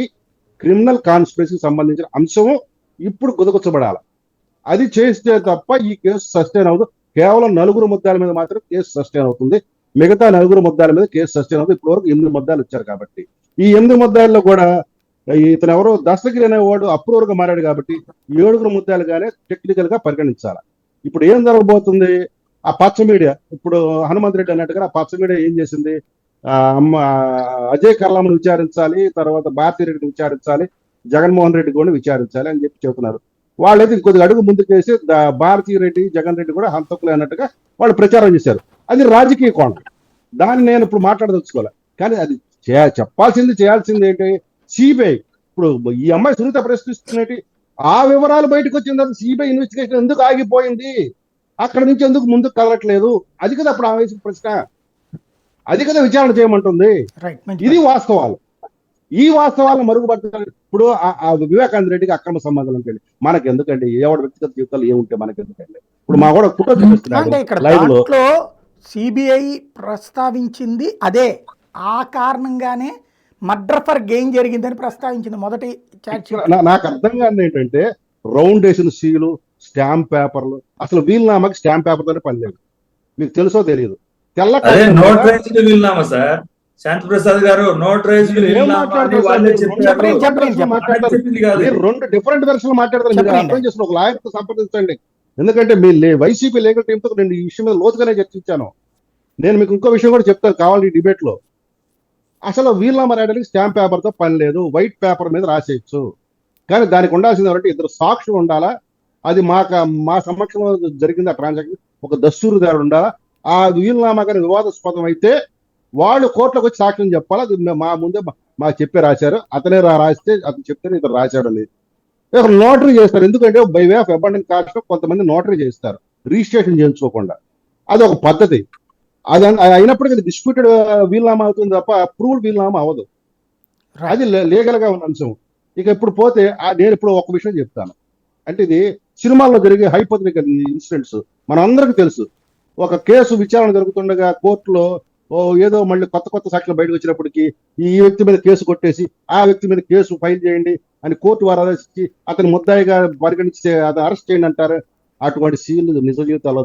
క్రిమినల్ కాన్స్పిరసీకి సంబంధించిన అంశము ఇప్పుడు గుదగుచ్చబడాలి. అది చేస్తే తప్ప ఈ కేసు సస్టైన్ అవ్వదు. కేవలం 9 ముద్దాల మీద మాత్రం కేసు సస్టైన్ అవుతుంది. మిగతా 9 ముద్దాల మీద కేసు సస్టైన్ అవుతుంది. ఇప్పటి వరకు 8 ముద్దాలు వచ్చారు కాబట్టి ఈ 8 ముద్దాల్లో కూడా ఇతను ఎవరో దస్తగిరి అనేవాడు అప్రూవర్ గా మారాడు కాబట్టి 7 ముద్దాలుగానే టెక్నికల్ గా పరిగణించాలి. ఇప్పుడు ఏం జరగబోతుంది? ఆ పచ్చ మీడియా ఇప్పుడు హనుమంత్ రెడ్డి అన్నట్టుగా ఆ పచ్చ మీడియా ఏం చేసింది? అజయ్ కల్లాంను విచారించాలి, తర్వాత భారతీరెడ్డిని విచారించాలి, జగన్మోహన్ రెడ్డి కూడా విచారించాలి అని చెప్పి చెబుతున్నారు. వాళ్ళైతే ఇంకొద్దిగా అడుగు ముందుకేసి భారతీరెడ్డి జగన్ రెడ్డి కూడా హంతకులే అన్నట్టుగా వాళ్ళు ప్రచారం చేశారు. అది రాజకీయ కోణం. దాన్ని నేను ఇప్పుడు మాట్లాడదలుచుకోవాలి. కానీ అది చేయాల్సింది ఏంటి? సిబిఐ ఇప్పుడు ఈ అమ్మాయి సునీత ప్రశ్నిస్తున్నట్టు ఆ వివరాలు బయటకు వచ్చిన తర్వాత సిబిఐ ఇన్వెస్టిగేషన్ ఎందుకు ఆగిపోయింది? అక్కడ నుంచి ఎందుకు ముందుకు కదలట్లేదు? అది కదా అప్పుడు ఆమె వేసిన ప్రశ్న. అది కదా విచారణ చేయమంటుంది. ఇది వాస్తవాలు. ఈ వాస్తవాలను మరుగుపడుతున్నారు. ఇప్పుడు ఆ వివేకానంద రెడ్డికి అక్రమ సంబంధం అంటండి, మనకి ఎందుకండి? ఎవరి వ్యక్తిగత జీవితాలు ఏముంటే మనకి ఎందుకండి? ఇప్పుడు మా కూడా ఫోటో చూపిస్తున్నాడు లైవ్ లో. సిబిఐ ప్రస్తావించింది అదే, ఆ కారణంగానే మర్డర్ ఫర్ గెయిన్ జరిగిందని ప్రస్తావించింది మొదటి ఛార్జ్. నాకు అర్థం కాదు ఏంటంటే రౌండ్ వేసిన సీలు, స్టాంప్ పేపర్లు, అసలు వీలునామాకి స్టాంప్ పేపర్ తోనే పని లేదు. మీకు తెలుసో తెలియదు. సార్ శాంతి ప్రసాద్ గారు నోటరైజ్డ్ రెండు డిఫరెంట్ వెర్షన్లు మాట్లాడతారు. మీరు అర్థం చేసుకుని ఒక లాయర్ తో సంప్రదించండి. ఎందుకంటే మీ వైసీపీ లీగల్ టీమ్ తో నేను ఈ విషయం మీద లోతుగానే చర్చించాను. నేను మీకు ఇంకో విషయం కూడా చెప్తాను కావాలి డిబేట్ లో. అసలు వీలునామా రాయడానికి స్టాంప్ పేపర్ తో పని లేదు, వైట్ పేపర్ మీద రాసేయచ్చు. కానీ దానికి ఉండాల్సింది ఎవరంటే 2 సాక్షులు ఉండాలా. అది మా సమక్షంలో జరిగింది ఆ ట్రాన్సాక్షన్. ఒక దస్తూరుదారుడు ఉండాలా. ఆ వీలునామా కానీ వివాదాస్పదం అయితే వాళ్ళు కోర్టులోకి వచ్చి సాక్ష్యం చెప్పాలి. అది మా ముందే మాకు చెప్పి రాశారు, అతనే రాస్తే అతను చెప్తే ఇతను రాశాడు అనేది. నోటరీ చేస్తారు, ఎందుకంటే by way of abundant cost కొంతమంది నోటరీ చేస్తారు రిజిస్ట్రేషన్ చేయించుకోకుండా. అది ఒక పద్ధతి. అది అయినప్పటికీ అది డిస్ప్యూటెడ్ వీలునామా అవుతుంది తప్ప అప్రూవ్డ్ వీలునామా అవ్వదు. అది లీగల్ గా ఉన్న అంశం. ఇక ఇప్పుడు పోతే నేను ఇప్పుడు ఒక విషయం చెప్తాను. అంటే ఇది సినిమాల్లో జరిగే హైపోథెటికల్ ఇన్సిడెంట్స్ మన అందరికీ తెలుసు. ఒక కేసు విచారణ జరుగుతుండగా కోర్టులో ఏదో మళ్ళీ కొత్త సాక్షులు బయటకు వచ్చినప్పటికీ ఈ వ్యక్తి మీద కేసు కొట్టేసి ఆ వ్యక్తి మీద కేసు ఫైల్ చేయండి అని కోర్టు వారు ఆదేశించి అతని ముద్దాయిగా పరిగణించి అతను అరెస్ట్ చేయండి అంటారు. అటువంటి సీన్లు నిజ జీవితాల్లో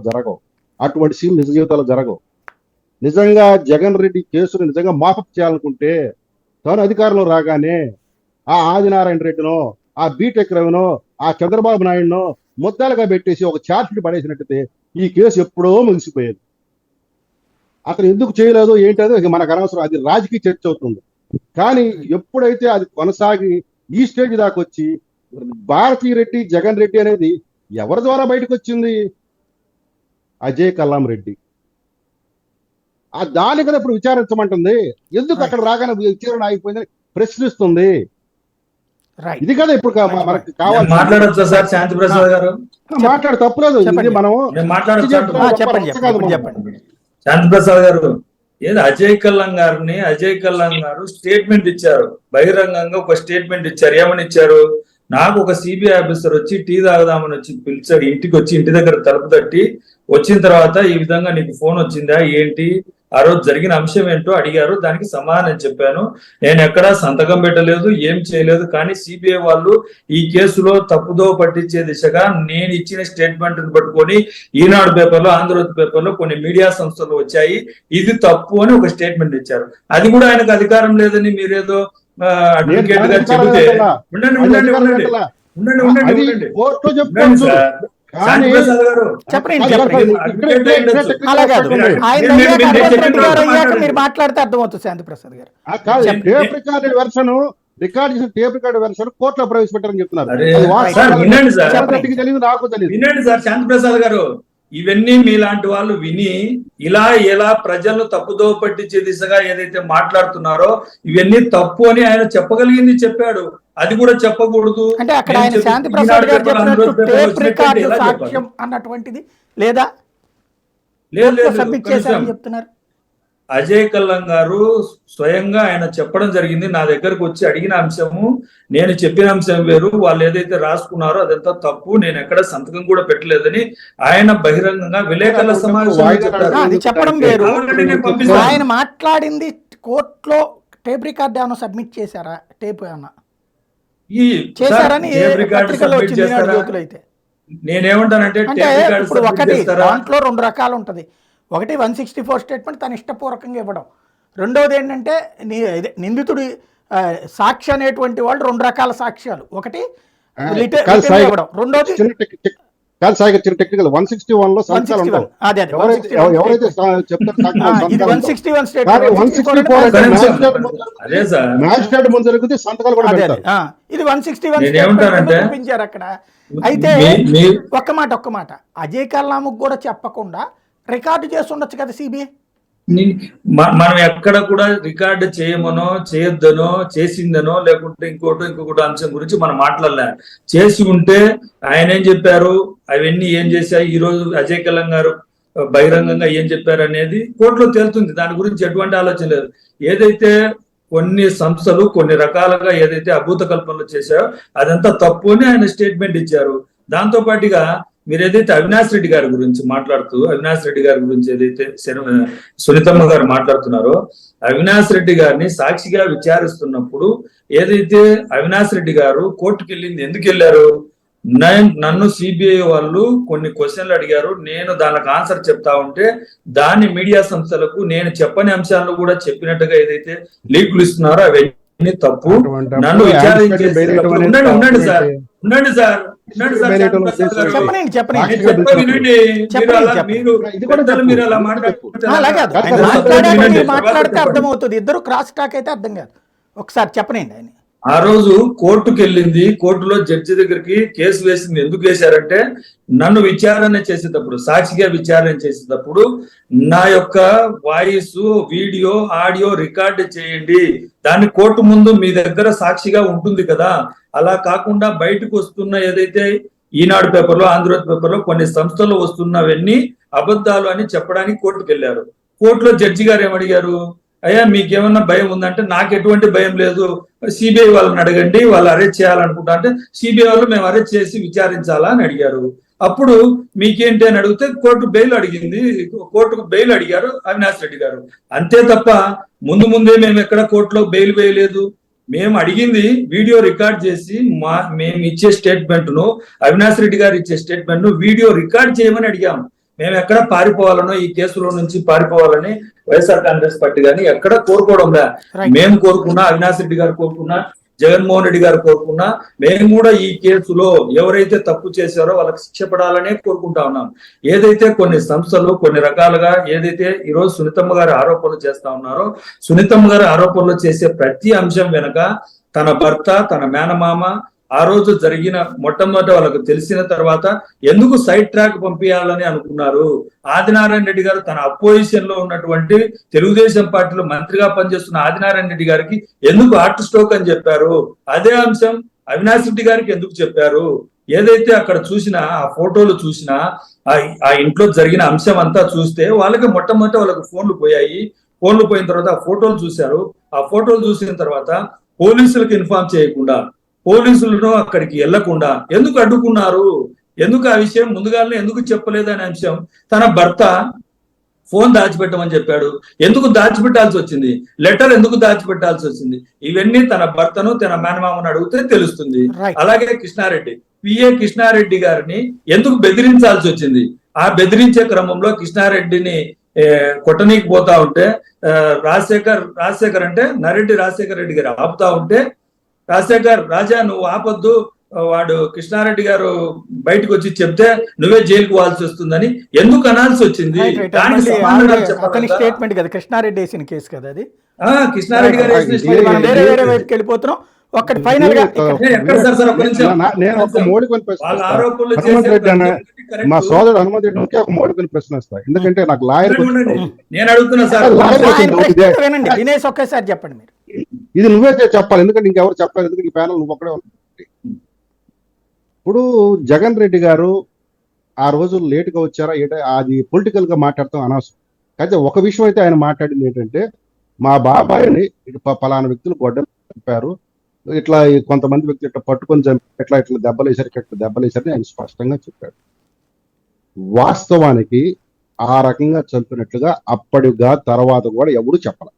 జరగవు. నిజంగా జగన్ రెడ్డి కేసును నిజంగా మాఫప్ చేయాలనుకుంటే తాను అధికారంలో రాగానే ఆ ఆదినారాయణ రెడ్డినో, ఆ బీటెక్ రవినో, ఆ చంద్రబాబు నాయుడునో ముద్దాలుగా పెట్టేసి ఒక ఛార్జ్ షీట్ పడేసినట్టయితే ఈ కేసు ఎప్పుడో ముగిసిపోయేది. అతను ఎందుకు చేయలేదు ఏంటో మనకు అనవసరం, అది రాజకీయ చర్చ అవుతుంది. కానీ ఎప్పుడైతే అది కొనసాగి ఈ స్టేజ్ దాకా వచ్చి భారతీ రెడ్డి, జగన్ రెడ్డి అనేది ఎవరి ద్వారా బయటకు వచ్చింది? అజయ్ కల్లాం రెడ్డి. ఆ దాని కదా ఇప్పుడు విచారించమంటుంది. ఎందుకు అక్కడ రాగానే విచారణ ఆగిపోయిందని ప్రశ్నిస్తుంది. ఇది కదా ఇప్పుడు మనకి కావాలి. మాట్లాడొచ్చా సార్ శాంతి ప్రసాద్ గారు? మాట్లాడు, తప్పులేదు. ఇది మనం చెప్పండి. శాంతి ప్రసాద్ గారు, ఏది అజయ్ కల్లాం గారు స్టేట్మెంట్ ఇచ్చారు, బహిరంగంగా ఒక స్టేట్మెంట్ ఇచ్చారు. ఏమని ఇచ్చారు? నాకు ఒక సిబిఐ ఆఫీసర్ వచ్చి టీ తాగుదామని వచ్చి పిలిచాడు, ఇంటికి వచ్చి ఇంటి దగ్గర తలుపు తట్టి వచ్చిన తర్వాత ఈ విధంగా నీకు ఫోన్ వచ్చిందా ఏంటి, ఆ రోజు జరిగిన అంశం ఏంటో అడిగారు, దానికి సమాధానం చెప్పాను. నేను ఎక్కడా సంతకం పెట్టలేదు, ఏం చేయలేదు. కానీ సిబిఐ వాళ్ళు ఈ కేసులో తప్పుదో పట్టించే దిశగా నేను ఇచ్చిన స్టేట్మెంట్ పట్టుకొని ఈనాడు పేపర్లో, ఆంధ్రజ్యోతి పేపర్లో కొన్ని మీడియా సంస్థలు వచ్చాయి, ఇది తప్పు అని ఒక స్టేట్మెంట్ ఇచ్చారు. అది కూడా ఆయనకు అధికారం లేదని మీరేదో అడ్వకేట్ గా చెబితే ఉండండి మీరు మాట్లాడితే అర్థమవుతుంది శాంతి ప్రసాద్ గారు. రికార్డ్ చేసిన టేప్ రికార్డ్ వెర్షన్ కోర్టులో ప్రవేశపెట్టారని చెప్తున్నారు. వినండి సార్ శాంతి ప్రసాద్ గారు, ఇవన్నీ మీలాంటి వాళ్ళు విని ఎలా ప్రజలను తప్పుదో పట్టించే దిశగా ఏదైతే మాట్లాడుతున్నారో ఇవన్నీ తప్పు అని ఆయన చెప్పగలిగింది చెప్పాడు. అది కూడా చెప్పకూడదు అంటే అక్కడ ఆయన శాంతి ప్రసాద్ గారు చెప్పినట్టు టేప్ రికార్డు సాక్ష్యం అన్నటువంటిది లేదా సబ్మిట్ చేశారని చెప్తున్నారు. అజయ్ కల్లాం గారు స్వయంగా ఆయన చెప్పడం జరిగింది. నా దగ్గరకు వచ్చి అడిగిన అంశము నేను చెప్పిన అంశం వేరు, వాళ్ళు ఏదైతే రాసుకున్నారో అదంతా తప్పు, నేను ఎక్కడ సంతకం కూడా పెట్టలేదని ఆయన బహిరంగంగా విలేకరుల సమావేశం చెప్పడం వేరు. ఆయన మాట్లాడింది కోర్టులో టేప్ రికార్డ్ ఏమైనా సబ్మిట్ చేశారా? టేప్ ఏమన్నా చేశారని అయితే నేనేమంటానంటే ఇప్పుడు ఒకటి దాంట్లో రెండు రకాలు ఉంటది. ఒకటి 164 స్టేట్మెంట్ తన ఇష్టపూర్వకంగా ఇవ్వడం, రెండవది ఏంటంటే నిందితుడి సాక్షి అనేటువంటి వాళ్ళు రెండు రకాల సాక్ష్యాలు, ఒకటి ఇవ్వడం, రెండోది టెక్నికల్ 161 లో సంతకాలు ఉంటాయి. ఎవరైతే మ్యాజిస్ట్రేట్ ముందు జరిగితే సంతకాలు కూడా పెడతారు. ఇది 161 చూపించారు అక్కడ. అయితే ఒక్క మాట అజయ్ కల్లాంకు కూడా చెప్పకుండా రికార్డు చేసి ఉండొచ్చు కదా సిబిఐ. మనం ఎక్కడ కూడా రికార్డు చేయమనో చేయొద్దనో చేసిందనో లేకుంటే ఇంకొకటి అంశం గురించి మనం మాట్లాడలే. చేసి ఉంటే ఆయన ఏం చెప్పారు, అవన్నీ ఏం చేశాయి, ఈ రోజు అజయ్ కల్లాం గారు బహిరంగంగా ఏం చెప్పారు అనేది కోర్టులో తేలుతుంది. దాని గురించి ఎటువంటి ఆలోచన లేదు. ఏదైతే కొన్ని సంస్థలు కొన్ని రకాలుగా ఏదైతే అభూత కల్పనలు చేశారో అదంతా తప్పు అని ఆయన స్టేట్మెంట్ ఇచ్చారు. దాంతో పాటుగా మీరు ఏదైతే అవినాష్ రెడ్డి గారి గురించి మాట్లాడుతూ అవినాష్ రెడ్డి గారి గురించి ఏదైతే సునీతమ్మ గారు మాట్లాడుతున్నారో, అవినాష్ రెడ్డి గారిని సాక్షిగా విచారిస్తున్నప్పుడు ఏదైతే అవినాష్ రెడ్డి గారు కోర్టుకు వెళ్ళింది ఎందుకు వెళ్ళారు? నన్ను సిబిఐ వాళ్ళు కొన్ని క్వశ్చన్లు అడిగారు, నేను దానికి ఆన్సర్ చెప్తా ఉంటే దాన్ని మీడియా సంస్థలకు నేను చెప్పని అంశాలను కూడా చెప్పినట్టుగా ఏదైతే లీకులు ఇస్తున్నారో అవన్నీ తప్పు. నన్ను విచారించి ఉండండి సార్ మాట్లాడితే అర్థమవుతుంది. ఇద్దరు క్రాస్ టాక్ అయితే అర్థం కాదు. ఒకసారి చెప్పనండి ఆయన ఆ రోజు కోర్టుకు వెళ్ళింది, కోర్టులో జడ్జి దగ్గరికి కేసు వేసింది. ఎందుకు వేశారంటే నన్ను విచారణ చేసేటప్పుడు, సాక్షిగా విచారణ చేసేటప్పుడు నా యొక్క వాయిస్, వీడియో, ఆడియో రికార్డ్ చేయండి, దాన్ని కోర్టు ముందు మీ దగ్గర సాక్షిగా ఉంటుంది కదా, అలా కాకుండా బయటకు వస్తున్న ఏదైతే ఈనాడు పేపర్లో, ఆంధ్రజ్యోతి పేపర్లో కొన్ని సంస్థలు వస్తున్నవన్నీ అబద్ధాలు అని చెప్పడానికి కోర్టుకు వెళ్ళారు. కోర్టులో జడ్జి గారు ఏమడిగారు, అయ్యా మీకేమన్నా భయం ఉందంటే నాకు ఎటువంటి భయం లేదు, సిబిఐ వాళ్ళని అడగండి, వాళ్ళు అరెస్ట్ చేయాలనుకుంటా అంటే సిబిఐ వాళ్ళు మేము అరెస్ట్ చేసి విచారించాలా అని అడిగారు. అప్పుడు మీకేంటి అని అడిగితే కోర్టు బెయిల్ అడిగింది, కోర్టుకు బెయిల్ అడిగారు అవినాష్ రెడ్డి గారు. అంతే తప్ప ముందే మేము ఎక్కడ కోర్టులో బెయిల్ వేయలేదు. మేము అడిగింది వీడియో రికార్డ్ చేసి మేము ఇచ్చే స్టేట్మెంట్ ను, అవినాష్ రెడ్డి గారు ఇచ్చే స్టేట్మెంట్ ను వీడియో రికార్డ్ చేయమని అడిగాము. మేము ఎక్కడ పారిపోవాలనో, ఈ కేసులో నుంచి పారిపోవాలని వైఎస్ఆర్ కాంగ్రెస్ పార్టీ కానీ ఎక్కడ కోరుకోవడంలా. మేము కోరుకున్నా, అవినాష్ రెడ్డి గారు కోరుకున్నా, జగన్మోహన్ రెడ్డి గారు కోరుకున్నా, మేము కూడా ఈ కేసులో ఎవరైతే తప్పు చేశారో వాళ్ళకి శిక్ష పడాలనే కోరుకుంటా ఉన్నాం. ఏదైతే కొన్ని సంస్థలు కొన్ని రకాలుగా ఏదైతే ఈరోజు సునీతమ్మ గారు ఆరోపణలు చేస్తా ఉన్నారో, సునీతమ్మ గారు ఆరోపణలు చేసే ప్రతి అంశం వెనక తన భర్త, తన మేనమామ ఆ రోజు జరిగిన మొట్టమొదట వాళ్ళకు తెలిసిన తర్వాత ఎందుకు సైడ్ ట్రాక్ పంపించాలని అనుకున్నారు. ఆదినారాయణ రెడ్డి గారు తన అపోజిషన్ లో ఉన్నటువంటి తెలుగుదేశం పార్టీలో మంత్రిగా పనిచేస్తున్న ఆదినారాయణ రెడ్డి గారికి ఎందుకు హార్ట్ స్ట్రోక్ అని చెప్పారు. అదే అంశం అవినాష్ రెడ్డి గారికి ఎందుకు చెప్పారు. ఏదైతే అక్కడ చూసినా, ఆ ఫోటోలు చూసినా, ఆ ఇంట్లో జరిగిన అంశం అంతా చూస్తే వాళ్ళకి మొట్టమొదట వాళ్ళకి ఫోన్లు పోయాయి. ఫోన్లు పోయిన తర్వాత ఆ ఫోటోలు చూశారు. ఆ ఫోటోలు చూసిన తర్వాత పోలీసులకు ఇన్ఫార్మ్ చేయకుండా, పోలీసులను అక్కడికి వెళ్లకుండా ఎందుకు అడ్డుకున్నారు, ఎందుకు ఆ విషయం ముందుగానే ఎందుకు చెప్పలేదనే అంశం తన భర్త ఫోన్ దాచిపెట్టమని చెప్పాడు. ఎందుకు దాచిపెట్టాల్సి వచ్చింది, లెటర్ ఎందుకు దాచిపెట్టాల్సి వచ్చింది, ఇవన్నీ తన భర్తను, తన మేనమామను అడిగితే తెలుస్తుంది. అలాగే కృష్ణారెడ్డి, పిఏ కృష్ణారెడ్డి గారిని ఎందుకు బెదిరించాల్సి వచ్చింది. ఆ బెదిరించే క్రమంలో కృష్ణారెడ్డిని కొట్టనీకి పోతా ఉంటే రాజశేఖర్ అంటే నరెడ్డి రాజశేఖర్ రెడ్డి గారు ఆపుతా ఉంటే, రాజశేఖర్ రాజా నువ్వు ఆపొద్దు, వాడు కృష్ణారెడ్డి గారు బయటకు వచ్చి చెప్తే నువ్వే జైలుకు పోవాల్సి వస్తుందని ఎందుకు అనాల్సి వచ్చింది. స్టేట్మెంట్ కదా, కృష్ణారెడ్డి వేసిన కేసు కదా అది. కృష్ణారెడ్డి గారు వేరే వైపుకి వెళ్ళిపోతున్నాం. ఒక్కటి ఫైనల్ గా మా సోదరుడు హనుమంత్ రెడ్డికి ఒక మౌలికమైన ప్రశ్న వస్తాయి, ఎందుకంటే నాకు లాయర్ నేను అడుగుతున్నా సార్, వినండి, వినేసి ఒక్కసారి చెప్పండి మీరు. ఇది నువ్వే చెప్పాలి, ఎందుకంటే ఇంకెవరు చెప్పాలి, ఎందుకంటే ఈ ప్యానల్ నువ్వు ఒక్కడే ఉంది. ఇప్పుడు జగన్ రెడ్డి గారు ఆ రోజు లేట్ గా వచ్చారా అది పొలిటికల్ గా మాట్లాడతాం అనవసరం. అయితే ఒక విషయం అయితే ఆయన మాట్లాడింది ఏంటంటే, మా బాబాయిని పలానా వ్యక్తులు గొడ్డ చెప్పారు, ఇట్లా కొంతమంది వ్యక్తులు ఇట్లా పట్టుకొని ఇట్లా దెబ్బలేసారని ఆయన స్పష్టంగా చెప్పాడు. వాస్తవానికి ఆ రకంగా చంపినట్లుగా అప్పటిగా తర్వాత కూడా ఎవరు చెప్పలేదు.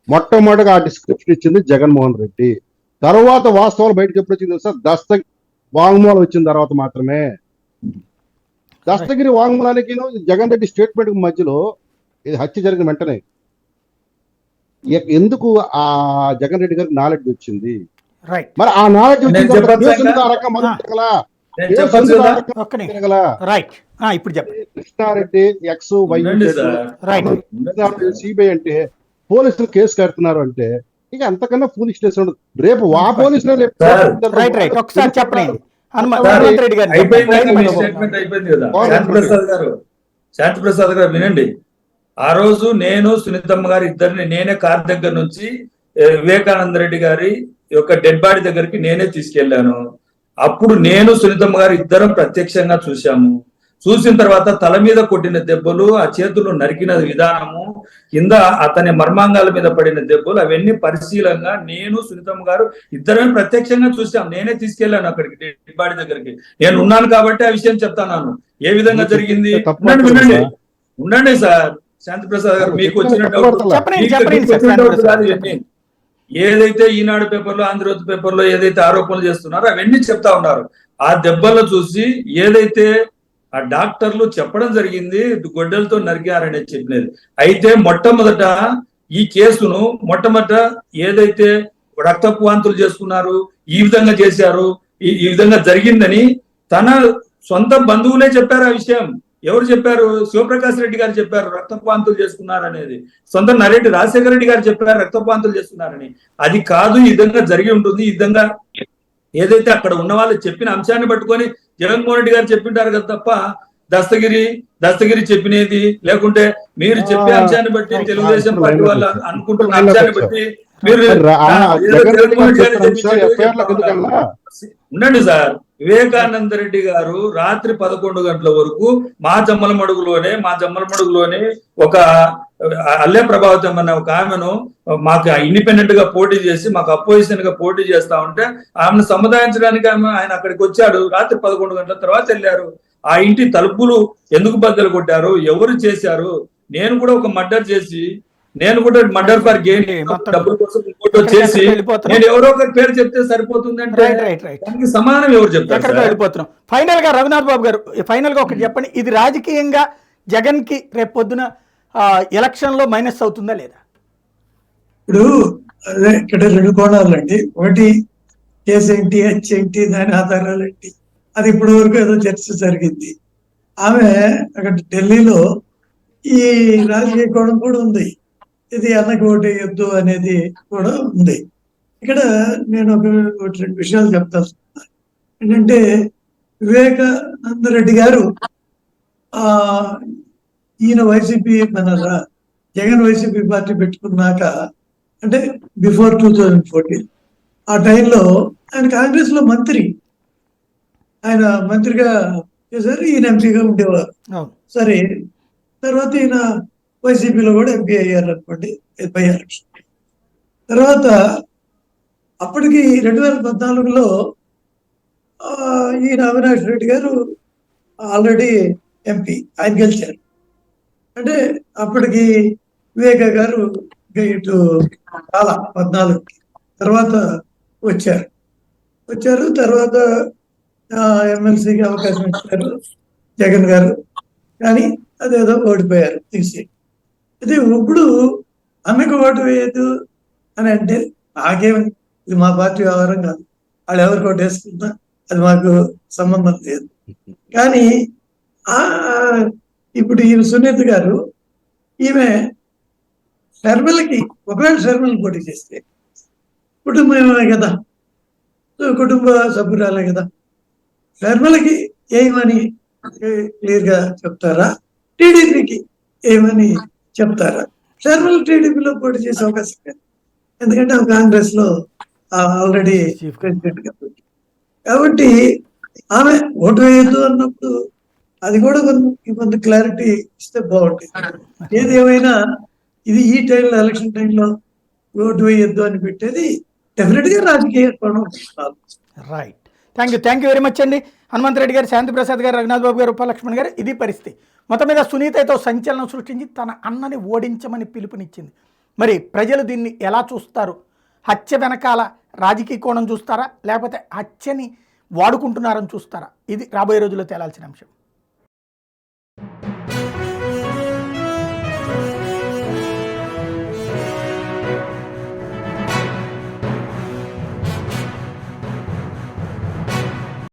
మొట్టమొదటిగా ఆ డిస్క్రిప్షన్ ఇచ్చింది జగన్మోహన్ రెడ్డి. తర్వాత వాస్తవాలు బయటకు ఎప్పుడు వచ్చింది తెలుసా, వాంగ్మూలం వచ్చిన తర్వాత మాత్రమే. దస్తగిరి వాంగ్మూలానికి జగన్ రెడ్డి స్టేట్మెంట్ మధ్యలో ఇది హత్య జరిగిన వెంటనే ఎందుకు ఆ జగన్ రెడ్డి గారికి నాలెడ్జ్ వచ్చింది, మరి ఆ నాలెడ్జ్ వచ్చింది కృష్ణారెడ్డి ఎక్స్ వై సిబిఐ అంటే పోలీసులు కేసు కడుతున్నారు అంటే ఇక అంతకన్నా ఫూలిష్ స్టేషన్ ఉండదు. రేపు ఆ పోలీసులు శాంతిప్రసాద్ గారు వినండి. ఆ రోజు నేను సునీతమ్మ గారి ఇద్దరిని నేనే కార్ దగ్గర నుంచి వివేకానంద రెడ్డి గారి యొక్క డెడ్ బాడీ దగ్గరికి నేనే తీసుకెళ్లాను. అప్పుడు నేను సునీతమ్మ గారు ఇద్దరం ప్రత్యక్షంగా చూశాము. చూసిన తర్వాత తల మీద కొట్టిన దెబ్బలు, ఆ చేతులు నరికిన విధానము, కింద అతని మర్మాంగాల మీద పడిన దెబ్బలు, అవన్నీ పరిశీలంగా నేను సునీతమ్మ గారు ఇద్దరమే ప్రత్యక్షంగా చూసాం. నేనే తీసుకెళ్లాను అక్కడికి డెడ్ బాడీ దగ్గరికి. నేను ఉన్నాను కాబట్టి ఆ విషయం చెప్తాను ఏ విధంగా జరిగింది. ఉండండి సార్ శాంతిప్రసాద్ గారు, మీకు వచ్చిన డౌట్ ఏదైతే ఈనాడు పేపర్లో, ఆంధ్రజ్యోతి పేపర్లో ఏదైతే ఆరోపణలు చేస్తున్నారో అవన్నీ చెప్తా ఉన్నారు. ఆ దెబ్బలను చూసి ఏదైతే ఆ డాక్టర్లు చెప్పడం జరిగింది గొడ్డలతో నరికారని చెప్పినది. అయితే మొట్టమొదట ఈ కేసును ఏదైతే రక్తపు వాంతులు చేసుకున్నారు, ఈ విధంగా చేశారు, ఈ విధంగా జరిగిందని తన సొంత బంధువులే చెప్పారు ఆ విషయం. ఎవరు చెప్పారు? శివప్రకాష్ రెడ్డి గారు చెప్పారు రక్తపాంతులు చేసుకున్నారనేది. సొంత నరేటి రాజశేఖర రెడ్డి గారు చెప్పారు రక్తపాంతులు చేసుకున్నారని. అది కాదు, ఈ విధంగా జరిగి ఉంటుంది. ఈ విధంగా ఏదైతే అక్కడ ఉన్న వాళ్ళు చెప్పిన అంశాన్ని పట్టుకొని జగన్మోహన్ రెడ్డి గారు చెప్పింటారు కదా తప్ప దస్తగిరి చెప్పినది లేకుంటే మీరు చెప్పే అంశాన్ని బట్టి తెలుగుదేశం పార్టీ వాళ్ళు అనుకుంటున్న అంశాన్ని బట్టి మీరు ఉండండి సార్. వివేకానంద రెడ్డి గారు రాత్రి 11 గంటల వరకు మా జమ్మలమడుగులోనే ఒక అల్లె ప్రభావితం అన్న ఒక ఆమెను మాకు ఇండిపెండెంట్ గా పోటీ చేసి మాకు అపోజిషన్ గా పోటీ చేస్తా ఉంటే ఆమెను సముదాయించడానికి ఆయన అక్కడికి వచ్చాడు. రాత్రి 11 గంటల తర్వాత వెళ్ళారు. ఆ ఇంటి తలుపులు ఎందుకు బద్దలు కొట్టారు, ఎవరు చేశారు? నేను కూడా ఒక మర్డర్ చేసి, నేను కూడా మర్డర్ ఫర్ గెయిన్ డబ్బుల కోసం ఫోటో చేసి నేను ఎవరో ఒకరి పేరు చెప్తే సరిపోతుంది అంటే దానికి సమానం ఎవరు చెప్తారు? వెళ్ళిపోతున్నాం. ఫైనల్ గా రఘునాథ్ బాబు గారు ఫైనల్ గా ఒకటి చెప్పండి, ఇది రాజకీయంగా జగన్ కి రేపు పొద్దున ఎలక్షన్ లో మైనస్ అవుతుందా లేదా? ఇప్పుడు అదే ఇక్కడ 2 కోణాలు అండి. ఒకటి కేసు ఏంటి, హెచ్ ఏంటి, దాని ఆధారాలు ఏంటి, అది ఇప్పటి వరకు ఏదో చర్చ జరిగింది. ఆమె అక్కడ ఢిల్లీలో ఈ రాజకీయ కోణం కూడా ఉంది, ఇది అన్నకి ఓటు వేయొద్దు అనేది కూడా ఉంది. ఇక్కడ నేను ఒకటి 2 విషయాలు చెప్తాను. ఏంటంటే వివేకానంద రెడ్డి గారు ఈయన వైసీపీ జగన్ వైసీపీ పార్టీ పెట్టుకున్నాక, అంటే బిఫోర్ 2014 ఆ టైంలో ఆయన కాంగ్రెస్ లో ఆయన మంత్రిగా చేశారు, ఈయన ఎంపీగా ఉండేవారు. సరే, తర్వాత ఈయన వైసీపీలో కూడా ఎంపీ అయ్యారు అనుకోండి బై ఎలక్షన్. తర్వాత అప్పటికి 2014లో ఈయన అవినాష్ రెడ్డి గారు ఆల్రెడీ ఎంపీ, ఆయన గెలిచారు. అంటే అప్పటికి వివేక గారు ఇటు చాలా 14 తర్వాత వచ్చారు. తర్వాత ఎమ్మెల్సీకి అవకాశం ఇచ్చారు జగన్ గారు, కానీ అదేదో ఓడిపోయారు తీసి. ఇది ఇప్పుడు అన్నకు ఓటు వేయదు అని అంటే నాకేం, ఇది మా పార్టీ వ్యవహారం కాదు, వాళ్ళు ఎవరికి ఓటు వేసుకున్నా అది మాకు సంబంధం లేదు. కానీ ఇప్పుడు ఈమె సునీత గారు, ఈమె ఒకవేళ షర్మిలకి పోటీ చేస్తే కుటుంబమే కదా, కుటుంబ సభ్యురాలే కదా, షర్మిలకి ఏమని క్లియర్ గా చెప్తారా, టీడీపీకి ఏమని చెప్తారా? షర్మిల టీడీపీలో పోటీ చేసే అవకాశం లేదు, ఎందుకంటే ఆమె కాంగ్రెస్ లో ఆల్రెడీ ప్రెసిడెంట్ గా. కాబట్టి ఆమె ఓటు వేయద్దు అన్నప్పుడు అది కూడా కొంత క్లారిటీ ఇస్తే బాగుంటుంది. ఏది ఏమైనా ఇది ఈ టైంలో, ఎలక్షన్ టైంలో ఓటు వేయద్దు అని పెట్టేది డెఫినెట్ గా రాజకీయ కోణం. Right, thank you very much అండి. హనుమంత్ రెడ్డి గారు, శాంతి ప్రసాద్ గారు, రఘునాథ్ బాబు గారు, ఉపలక్ష్మణ్ గారు. ఇది పరిస్థితి. మొత్తం మీద సునీతతో సంచలనం సృష్టించి తన అన్నని ఓడించమని పిలుపునిచ్చింది. మరి ప్రజలు దీన్ని ఎలా చూస్తారు? హత్య వెనకాల రాజకీయ కోణం చూస్తారా, లేకపోతే హత్యని వాడుకుంటున్నారని చూస్తారా? ఇది రాబోయే రోజుల్లో తేలాల్సిన అంశం.